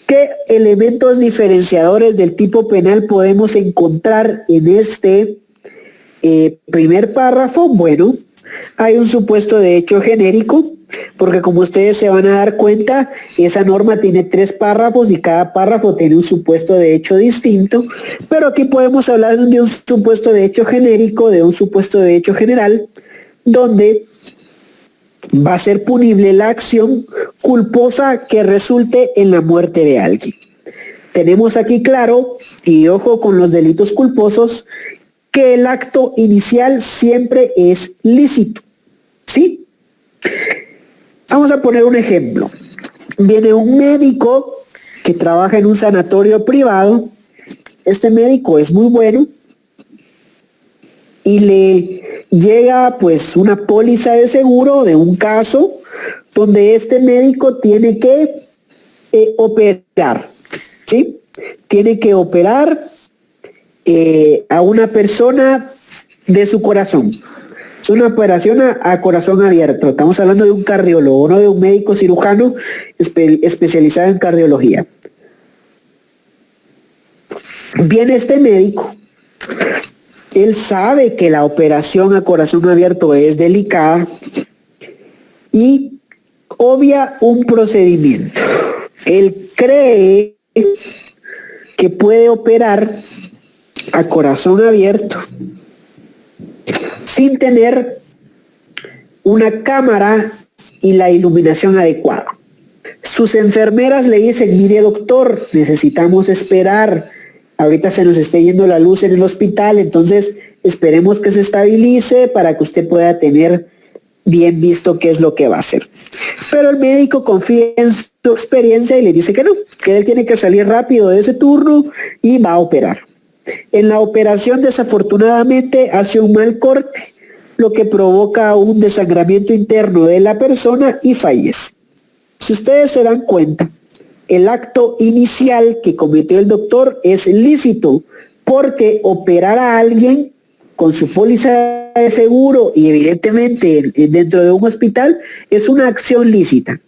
¿Qué elementos diferenciadores del tipo penal podemos encontrar en este primer párrafo? Bueno, hay un supuesto de hecho genérico, porque como ustedes se van a dar cuenta, esa norma tiene 3 párrafos y cada párrafo tiene un supuesto de hecho distinto, pero aquí podemos hablar de un supuesto de hecho genérico, de un supuesto de hecho general, donde va a ser punible la acción culposa que resulte en la muerte de alguien. Tenemos aquí claro, y ojo con los delitos culposos, que el acto inicial siempre es lícito, ¿sí? Vamos a poner un ejemplo. Viene un médico que trabaja en un sanatorio privado. Este médico es muy bueno y le llega pues una póliza de seguro de un caso donde este médico tiene que operar, ¿sí? Tiene que operar a una persona de su corazón. Es una operación a corazón abierto. Estamos hablando de un cardiólogo, no de un médico cirujano especializado en cardiología. Viene este médico. Él sabe que la operación a corazón abierto es delicada y obvia un procedimiento. Él cree que puede operar a corazón abierto sin tener una cámara y la iluminación adecuada. Sus enfermeras le dicen, mire doctor, necesitamos esperar, ahorita se nos está yendo la luz en el hospital, entonces esperemos que se estabilice para que usted pueda tener bien visto qué es lo que va a hacer. Pero el médico confía en su experiencia y le dice que no, que él tiene que salir rápido de ese turno y va a operar. En la operación, desafortunadamente, hace un mal corte, lo que provoca un desangramiento interno de la persona y fallece. Si ustedes se dan cuenta, el acto inicial que cometió el doctor es lícito, porque operar a alguien con su póliza de seguro y evidentemente dentro de un hospital es una acción lícita.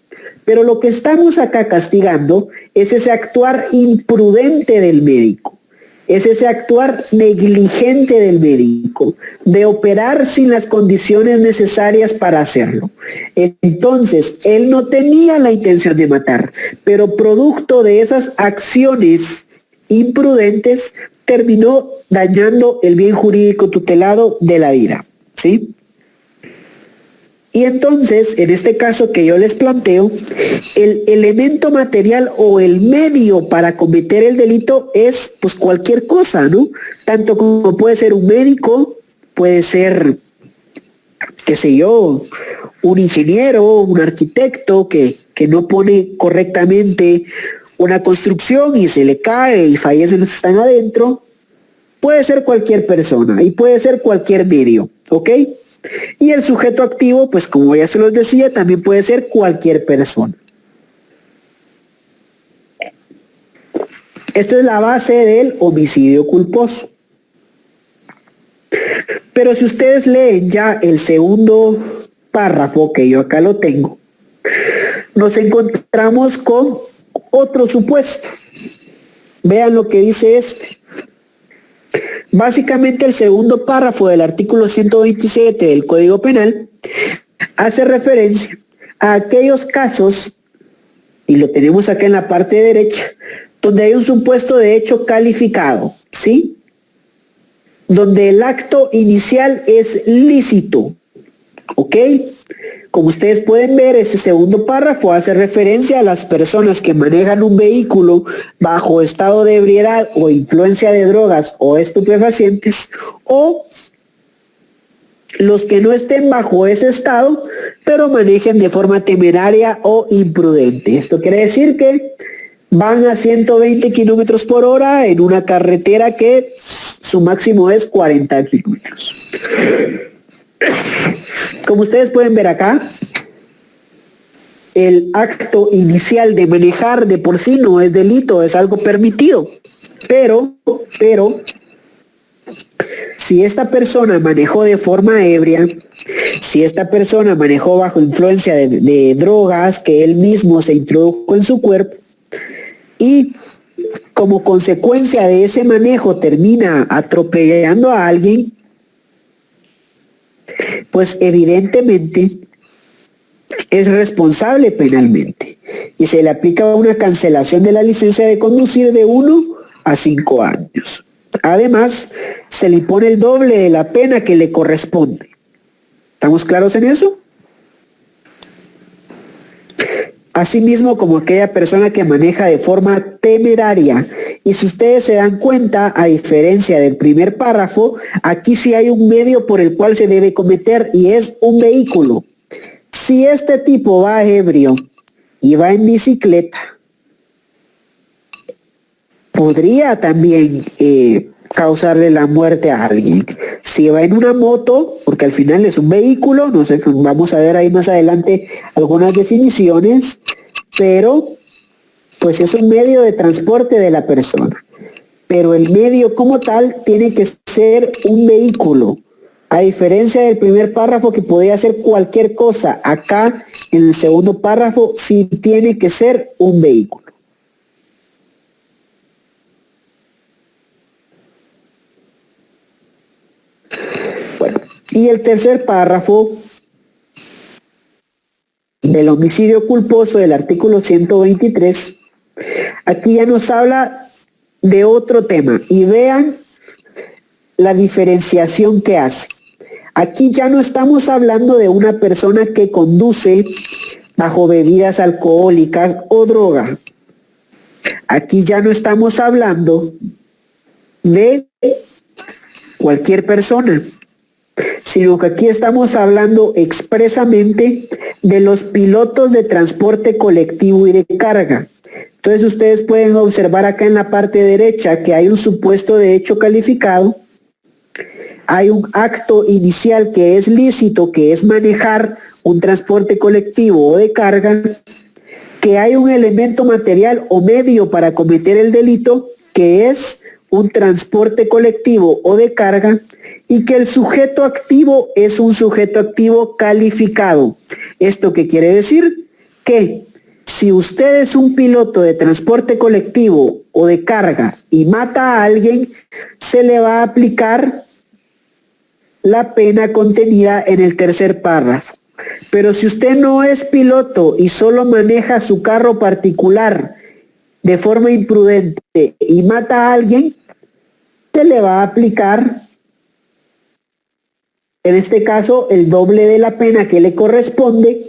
Pero lo que estamos acá castigando es ese actuar imprudente del médico. Es ese actuar negligente del médico, de operar sin las condiciones necesarias para hacerlo. Entonces, él no tenía la intención de matar, pero producto de esas acciones imprudentes, terminó dañando el bien jurídico tutelado de la vida, ¿sí? Y entonces, en este caso que yo les planteo, el elemento material o el medio para cometer el delito es pues cualquier cosa, ¿no? Tanto como puede ser un médico, puede ser, qué sé yo, un ingeniero, un arquitecto que no pone correctamente una construcción y se le cae y fallecen los que están adentro. Puede ser cualquier persona y puede ser cualquier medio, ¿ok? Y el sujeto activo, pues como ya se los decía, también puede ser cualquier persona. Esta es la base del homicidio culposo. Pero si ustedes leen ya el segundo párrafo, que yo acá lo tengo, nos encontramos con otro supuesto. Vean lo que dice este. Básicamente el segundo párrafo del artículo 127 del Código Penal hace referencia a aquellos casos y lo tenemos acá en la parte derecha, donde hay un supuesto de hecho calificado, ¿sí? Donde el acto inicial es lícito, ¿ok? Como ustedes pueden ver, este segundo párrafo hace referencia a las personas que manejan un vehículo bajo estado de ebriedad o influencia de drogas o estupefacientes, o los que no estén bajo ese estado, pero manejen de forma temeraria o imprudente. Esto quiere decir que van a 120 kilómetros por hora en una carretera que su máximo es 40 kilómetros. Como ustedes pueden ver acá, el acto inicial de manejar de por sí no es delito, es algo permitido. Pero, si esta persona manejó de forma ebria, si esta persona manejó bajo influencia de drogas que él mismo se introdujo en su cuerpo, y como consecuencia de ese manejo termina atropellando a alguien, pues evidentemente es responsable penalmente y se le aplica una cancelación de la licencia de conducir de 1 a 5 años. Además, se le impone el doble de la pena que le corresponde. ¿Estamos claros en eso? Asimismo, como aquella persona que maneja de forma temeraria. Y si ustedes se dan cuenta, a diferencia del primer párrafo, aquí sí hay un medio por el cual se debe cometer y es un vehículo. Si este tipo va ebrio y va en bicicleta, podría también causarle la muerte a alguien. Si va en una moto, porque al final es un vehículo, no sé, vamos a ver ahí más adelante algunas definiciones, pero pues es un medio de transporte de la persona. Pero el medio como tal tiene que ser un vehículo. A diferencia del primer párrafo que podía ser cualquier cosa, acá en el segundo párrafo sí tiene que ser un vehículo. Bueno, y el tercer párrafo del homicidio culposo del artículo 123, aquí ya nos habla de otro tema y vean la diferenciación que hace. Aquí ya no estamos hablando de una persona que conduce bajo bebidas alcohólicas o droga. Aquí ya no estamos hablando de cualquier persona, sino que aquí estamos hablando expresamente de los pilotos de transporte colectivo y de carga. Entonces ustedes pueden observar acá en la parte derecha que hay un supuesto de hecho calificado, hay un acto inicial que es lícito, que es manejar un transporte colectivo o de carga, que hay un elemento material o medio para cometer el delito, que es un transporte colectivo o de carga, y que el sujeto activo es un sujeto activo calificado. ¿Esto qué quiere decir? Que si usted es un piloto de transporte colectivo o de carga y mata a alguien, se le va a aplicar la pena contenida en el tercer párrafo. Pero si usted no es piloto y solo maneja su carro particular de forma imprudente y mata a alguien, se le va a aplicar, en este caso, el doble de la pena que le corresponde,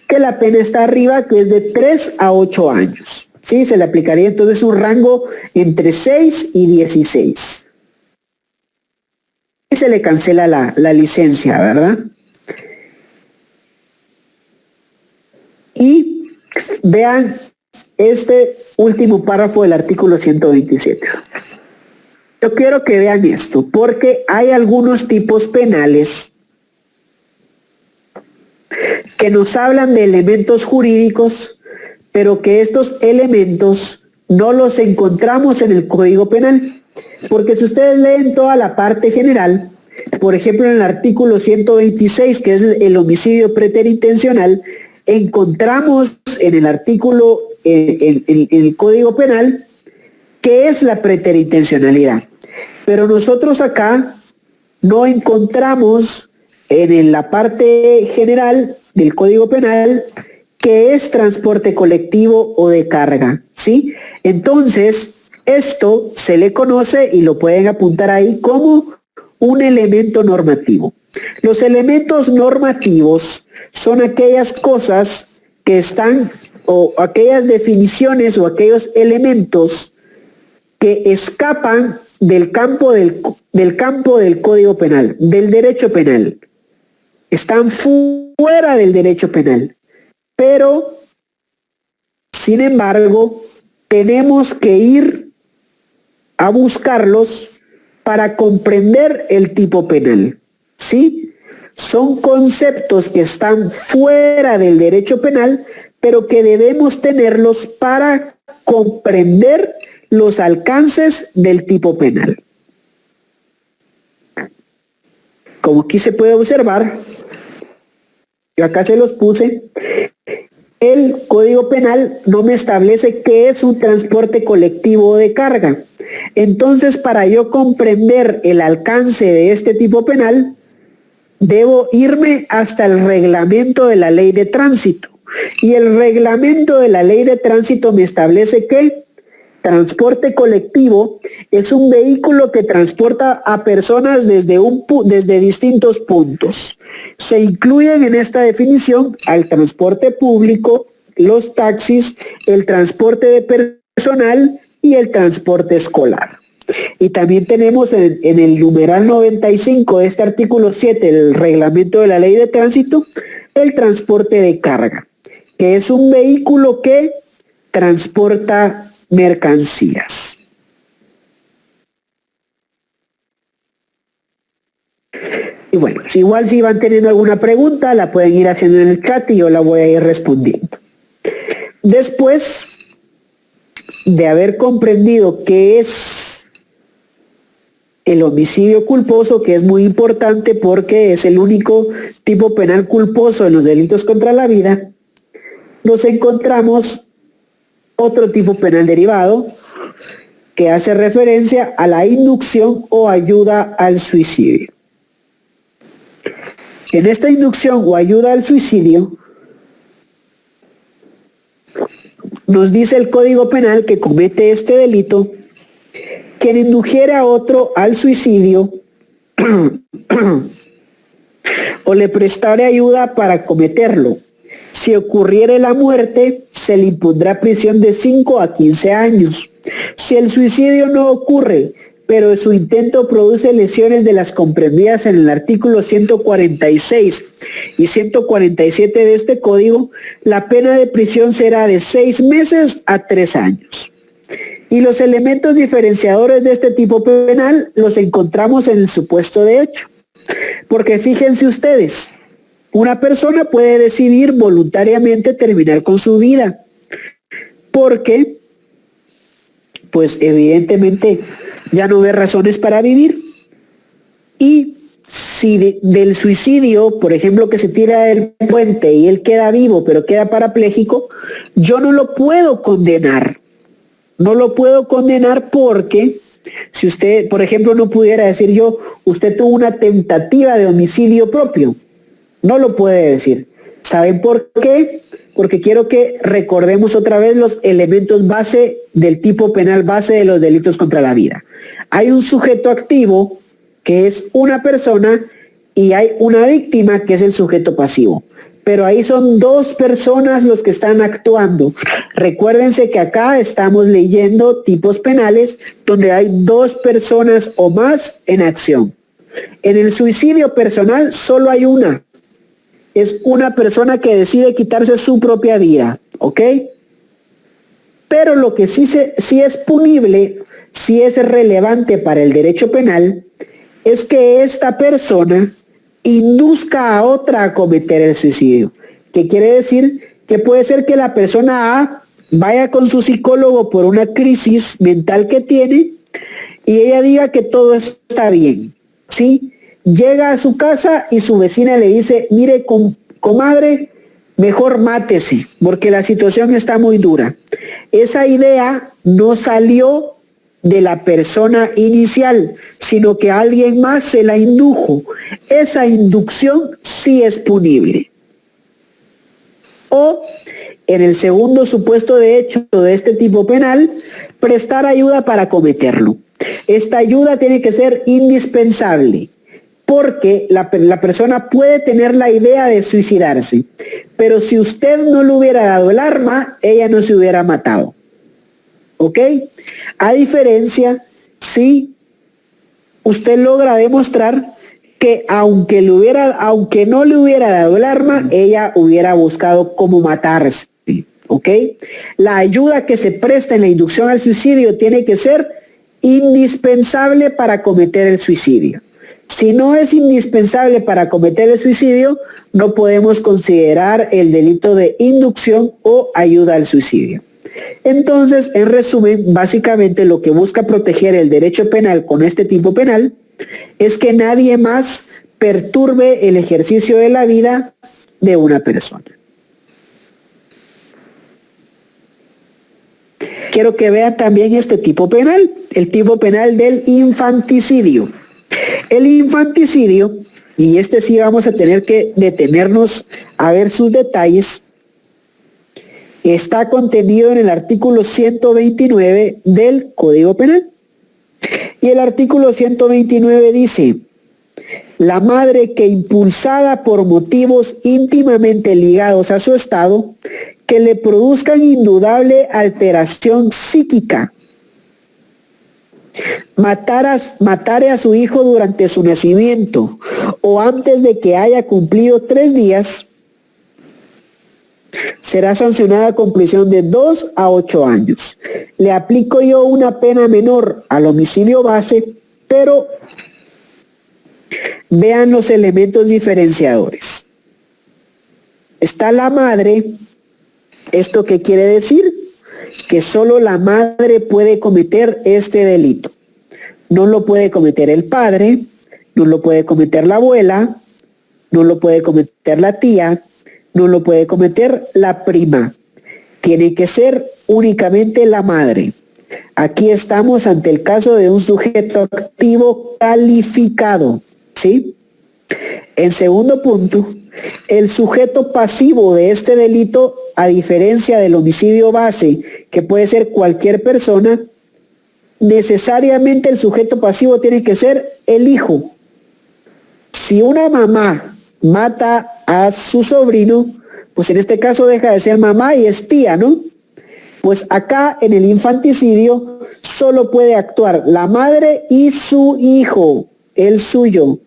que la pena está arriba, que es de 3 a 8 años. ¿Sí? Se le aplicaría entonces un rango entre 6 y 16. Y se le cancela la licencia, ¿verdad? Y vean este último párrafo del artículo 127. Yo quiero que vean esto, porque hay algunos tipos penales que nos hablan de elementos jurídicos, pero que estos elementos no los encontramos en el Código Penal. Porque si ustedes leen toda la parte general, por ejemplo en el artículo 126, que es el homicidio preterintencional, encontramos en el artículo, en el Código Penal, qué es la preterintencionalidad. Pero nosotros acá no encontramos en la parte general del Código Penal que es transporte colectivo o de carga, ¿sí? Entonces, esto se le conoce y lo pueden apuntar ahí como un elemento normativo. Los elementos normativos son aquellas cosas que están, o aquellas definiciones o aquellos elementos que escapan del campo del Código Penal, del derecho penal. Están fuera del derecho penal. Pero, sin embargo, tenemos que ir a buscarlos para comprender el tipo penal, ¿sí? Son conceptos que están fuera del derecho penal, pero que debemos tenerlos para comprender los alcances del tipo penal. Como aquí se puede observar, yo acá se los puse, el Código Penal no me establece qué es un transporte colectivo de carga. Entonces, para yo comprender el alcance de este tipo penal, debo irme hasta el reglamento de la ley de tránsito. Y el reglamento de la ley de tránsito me establece que transporte colectivo es un vehículo que transporta a personas desde distintos puntos. Se incluyen en esta definición al transporte público, los taxis, el transporte de personal y el transporte escolar. Y también tenemos en el numeral 95 de este artículo 7 del reglamento de la ley de tránsito, el transporte de carga, que es un vehículo que transporta mercancías. Y bueno, igual si van teniendo alguna pregunta, la pueden ir haciendo en el chat y yo la voy a ir respondiendo. Después de haber comprendido qué es el homicidio culposo, que es muy importante porque es el único tipo penal culposo en los delitos contra la vida, nos encontramos otro tipo penal derivado que hace referencia a la inducción o ayuda al suicidio. En esta inducción o ayuda al suicidio, nos dice el Código Penal que comete este delito quien indujere a otro al suicidio o le prestare ayuda para cometerlo. Si ocurriere la muerte, se le impondrá prisión de 5 a 15 años. Si el suicidio no ocurre, pero su intento produce lesiones de las comprendidas en el artículo 146 y 147 de este código, la pena de prisión será de 6 meses a 3 años. Y los elementos diferenciadores de este tipo penal los encontramos en el supuesto de hecho. Porque fíjense ustedes, una persona puede decidir voluntariamente terminar con su vida, porque, pues evidentemente, ya no ve razones para vivir. Y si del suicidio, por ejemplo, que se tira del puente y él queda vivo, pero queda parapléjico, yo no lo puedo condenar. No lo puedo condenar porque si usted, por ejemplo, no pudiera decir yo, usted tuvo una tentativa de homicidio propio. No lo puede decir. ¿Saben por qué? Porque quiero que recordemos otra vez los elementos base del tipo penal base de los delitos contra la vida. Hay un sujeto activo, que es una persona, y hay una víctima, que es el sujeto pasivo. Pero ahí son dos personas los que están actuando. Recuérdense que acá estamos leyendo tipos penales donde hay dos personas o más en acción. En el suicidio personal solo hay una. Es una persona que decide quitarse su propia vida, ¿ok? Pero lo que sí es punible, sí es relevante para el derecho penal, es que esta persona induzca a otra a cometer el suicidio. ¿Qué quiere decir? Que puede ser que la persona A vaya con su psicólogo por una crisis mental que tiene y ella diga que todo está bien, ¿sí? Llega a su casa y su vecina le dice, mire, comadre, mejor mátese, porque la situación está muy dura. Esa idea no salió de la persona inicial, sino que alguien más se la indujo. Esa inducción sí es punible. O en el segundo supuesto de hecho de este tipo penal, prestar ayuda para cometerlo. Esta ayuda tiene que ser indispensable, porque la persona puede tener la idea de suicidarse, pero si usted no le hubiera dado el arma, ella no se hubiera matado. ¿Ok? A diferencia, si usted logra demostrar que aunque no le hubiera dado el arma, ella hubiera buscado cómo matarse. ¿Ok? La ayuda que se presta en la inducción al suicidio tiene que ser indispensable para cometer el suicidio. Si no es indispensable para cometer el suicidio, no podemos considerar el delito de inducción o ayuda al suicidio. Entonces, en resumen, básicamente lo que busca proteger el derecho penal con este tipo penal es que nadie más perturbe el ejercicio de la vida de una persona. Quiero que vean también este tipo penal, el tipo penal del infanticidio. El infanticidio, y este sí vamos a tener que detenernos a ver sus detalles, está contenido en el artículo 129 del Código Penal. Y el artículo 129 dice: la madre que, impulsada por motivos íntimamente ligados a su estado, que le produzcan indudable alteración psíquica, matare a su hijo durante su nacimiento o antes de que haya cumplido 3 días, será sancionada con prisión de 2 a 8 años. Le aplico yo una pena menor al homicidio base, pero vean los elementos diferenciadores. Está la madre. ¿Esto qué quiere decir? Que solo la madre puede cometer este delito. No lo puede cometer el padre, no lo puede cometer la abuela, no lo puede cometer la tía, no lo puede cometer la prima. Tiene que ser únicamente la madre. Aquí estamos ante el caso de un sujeto activo calificado, ¿sí? En segundo punto, el sujeto pasivo de este delito, a diferencia del homicidio base, que puede ser cualquier persona, necesariamente el sujeto pasivo tiene que ser el hijo. Si una mamá mata a su sobrino, pues en este caso deja de ser mamá y es tía, ¿no? Pues acá en el infanticidio solo puede actuar la madre y su hijo, el suyo,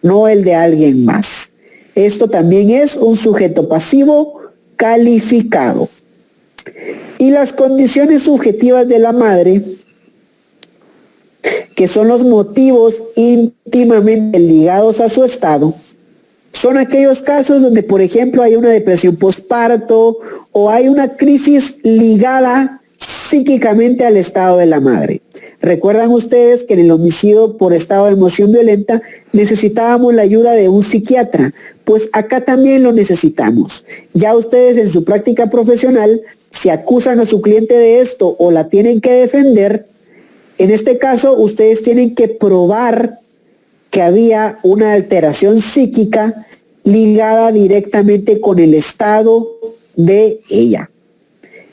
no el de alguien más. Esto también es un sujeto pasivo calificado. Y las condiciones subjetivas de la madre, que son los motivos íntimamente ligados a su estado, son aquellos casos donde, por ejemplo, hay una depresión postparto o hay una crisis ligada psíquicamente al estado de la madre. Recuerdan ustedes que en el homicidio por estado de emoción violenta necesitábamos la ayuda de un psiquiatra, pues acá también lo necesitamos. Ya ustedes en su práctica profesional, si acusan a su cliente de esto o la tienen que defender, en este caso ustedes tienen que probar que había una alteración psíquica ligada directamente con el estado de ella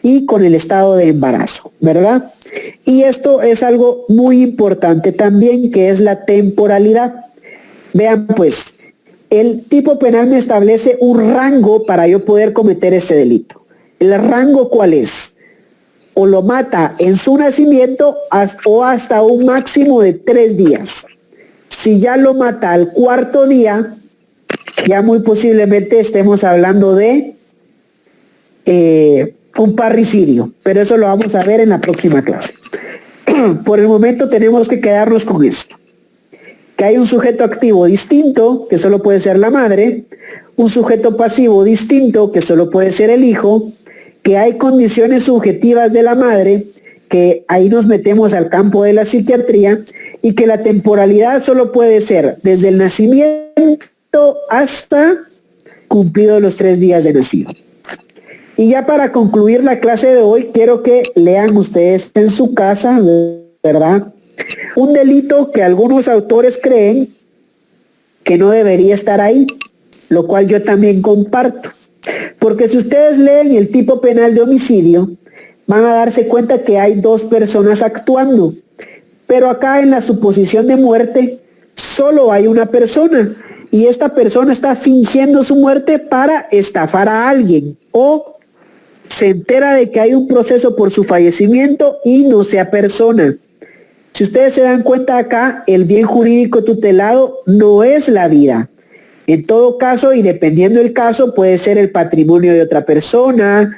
y con el estado de embarazo, ¿verdad? Y esto es algo muy importante también, que es la temporalidad. Vean pues, el tipo penal me establece un rango para yo poder cometer este delito. ¿El rango cuál es? O lo mata en su nacimiento o hasta un máximo de 3 días. Si ya lo mata al 4.º día, ya muy posiblemente estemos hablando de un parricidio, pero eso lo vamos a ver en la próxima clase. Por el momento tenemos que quedarnos con esto: que hay un sujeto activo distinto, que solo puede ser la madre, un sujeto pasivo distinto, que solo puede ser el hijo, que hay condiciones subjetivas de la madre, que ahí nos metemos al campo de la psiquiatría, y que la temporalidad solo puede ser desde el nacimiento hasta cumplidos los 3 días de nacido. Y ya para concluir la clase de hoy, quiero que lean ustedes en su casa, ¿verdad?, un delito que algunos autores creen que no debería estar ahí, lo cual yo también comparto. Porque si ustedes leen el tipo penal de homicidio, van a darse cuenta que hay dos personas actuando. Pero acá en la suposición de muerte, solo hay una persona. Y esta persona está fingiendo su muerte para estafar a alguien. O se entera de que hay un proceso por su fallecimiento y no se apersona. Si ustedes se dan cuenta acá, el bien jurídico tutelado no es la vida. En todo caso, y dependiendo del caso, puede ser el patrimonio de otra persona,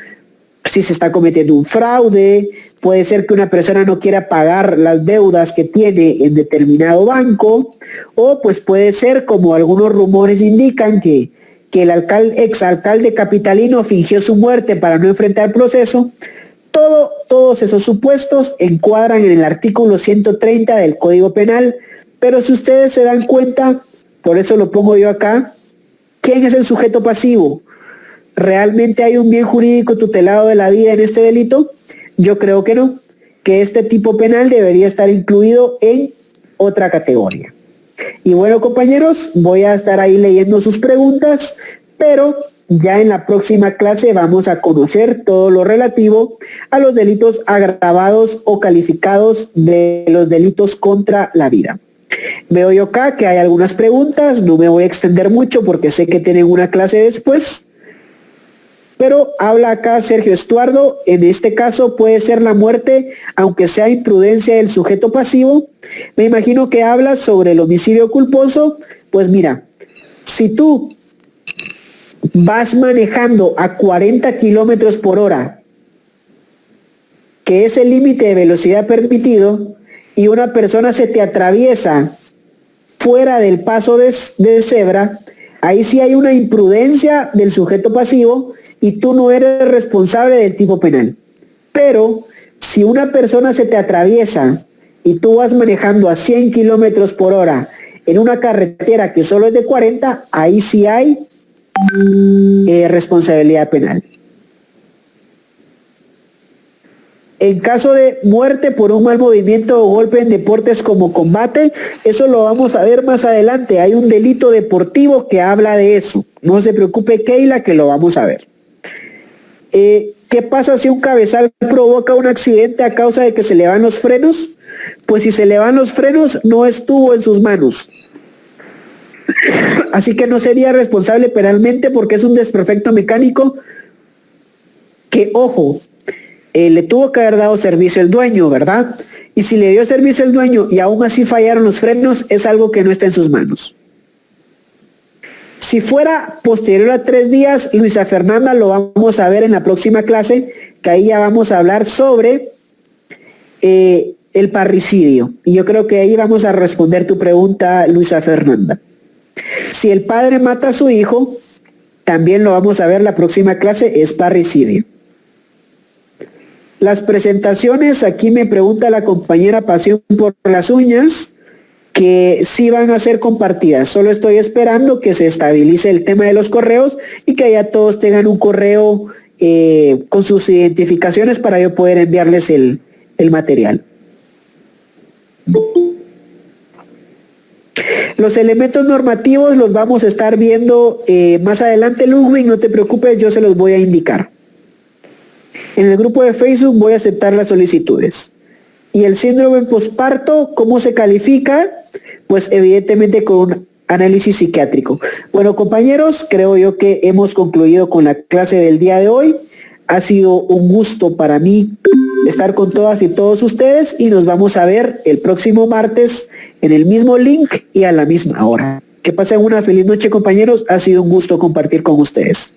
si se está cometiendo un fraude, puede ser que una persona no quiera pagar las deudas que tiene en determinado banco, o pues puede ser, como algunos rumores indican, que el exalcalde capitalino fingió su muerte para no enfrentar el proceso. Todos esos supuestos encuadran en el artículo 130 del Código Penal, pero si ustedes se dan cuenta, por eso lo pongo yo acá, ¿quién es el sujeto pasivo? ¿Realmente hay un bien jurídico tutelado de la vida en este delito? Yo creo que no, que este tipo penal debería estar incluido en otra categoría. Y bueno, compañeros, voy a estar ahí leyendo sus preguntas, pero ya en la próxima clase vamos a conocer todo lo relativo a los delitos agravados o calificados de los delitos contra la vida. Veo yo acá que hay algunas preguntas, no me voy a extender mucho porque sé que tienen una clase después, pero habla acá Sergio Estuardo, en este caso puede ser la muerte, aunque sea imprudencia del sujeto pasivo. Me imagino que habla sobre el homicidio culposo. Pues mira, si tú vas manejando a 40 kilómetros por hora, que es el límite de velocidad permitido, y una persona se te atraviesa fuera del paso de cebra, ahí sí hay una imprudencia del sujeto pasivo y tú no eres responsable del tipo penal. Pero si una persona se te atraviesa y tú vas manejando a 100 kilómetros por hora en una carretera que solo es de 40, ahí sí hay responsabilidad penal. En caso de muerte por un mal movimiento o golpe en deportes como combate, eso lo vamos a ver más adelante. Hay un delito deportivo que habla de eso. No se preocupe, Keila, que lo vamos a ver. ¿Qué pasa si un cabezal provoca un accidente a causa de que se le van los frenos? Pues si se le van los frenos, no estuvo en sus manos. Así que no sería responsable penalmente porque es un desperfecto mecánico que, ojo, le tuvo que haber dado servicio el dueño, ¿verdad? Y si le dio servicio el dueño y aún así fallaron los frenos, es algo que no está en sus manos. Si fuera posterior a 3 días, Luisa Fernanda, lo vamos a ver en la próxima clase, que ahí ya vamos a hablar sobre el parricidio. Y yo creo que ahí vamos a responder tu pregunta, Luisa Fernanda. Si el padre mata a su hijo, también lo vamos a ver la próxima clase, es parricidio. Las presentaciones, aquí me pregunta la compañera Pasión por las Uñas, que sí van a ser compartidas. Solo estoy esperando que se estabilice el tema de los correos y que ya todos tengan un correo con sus identificaciones para yo poder enviarles el material. Los elementos normativos los vamos a estar viendo más adelante, Ludwig, no te preocupes, yo se los voy a indicar. En el grupo de Facebook voy a aceptar las solicitudes. Y el síndrome posparto, ¿cómo se califica? Pues evidentemente con un análisis psiquiátrico. Bueno, compañeros, creo yo que hemos concluido con la clase del día de hoy. Ha sido un gusto para mí estar con todas y todos ustedes y nos vamos a ver el próximo martes en el mismo link y a la misma hora. Que pasen una feliz noche, compañeros. Ha sido un gusto compartir con ustedes.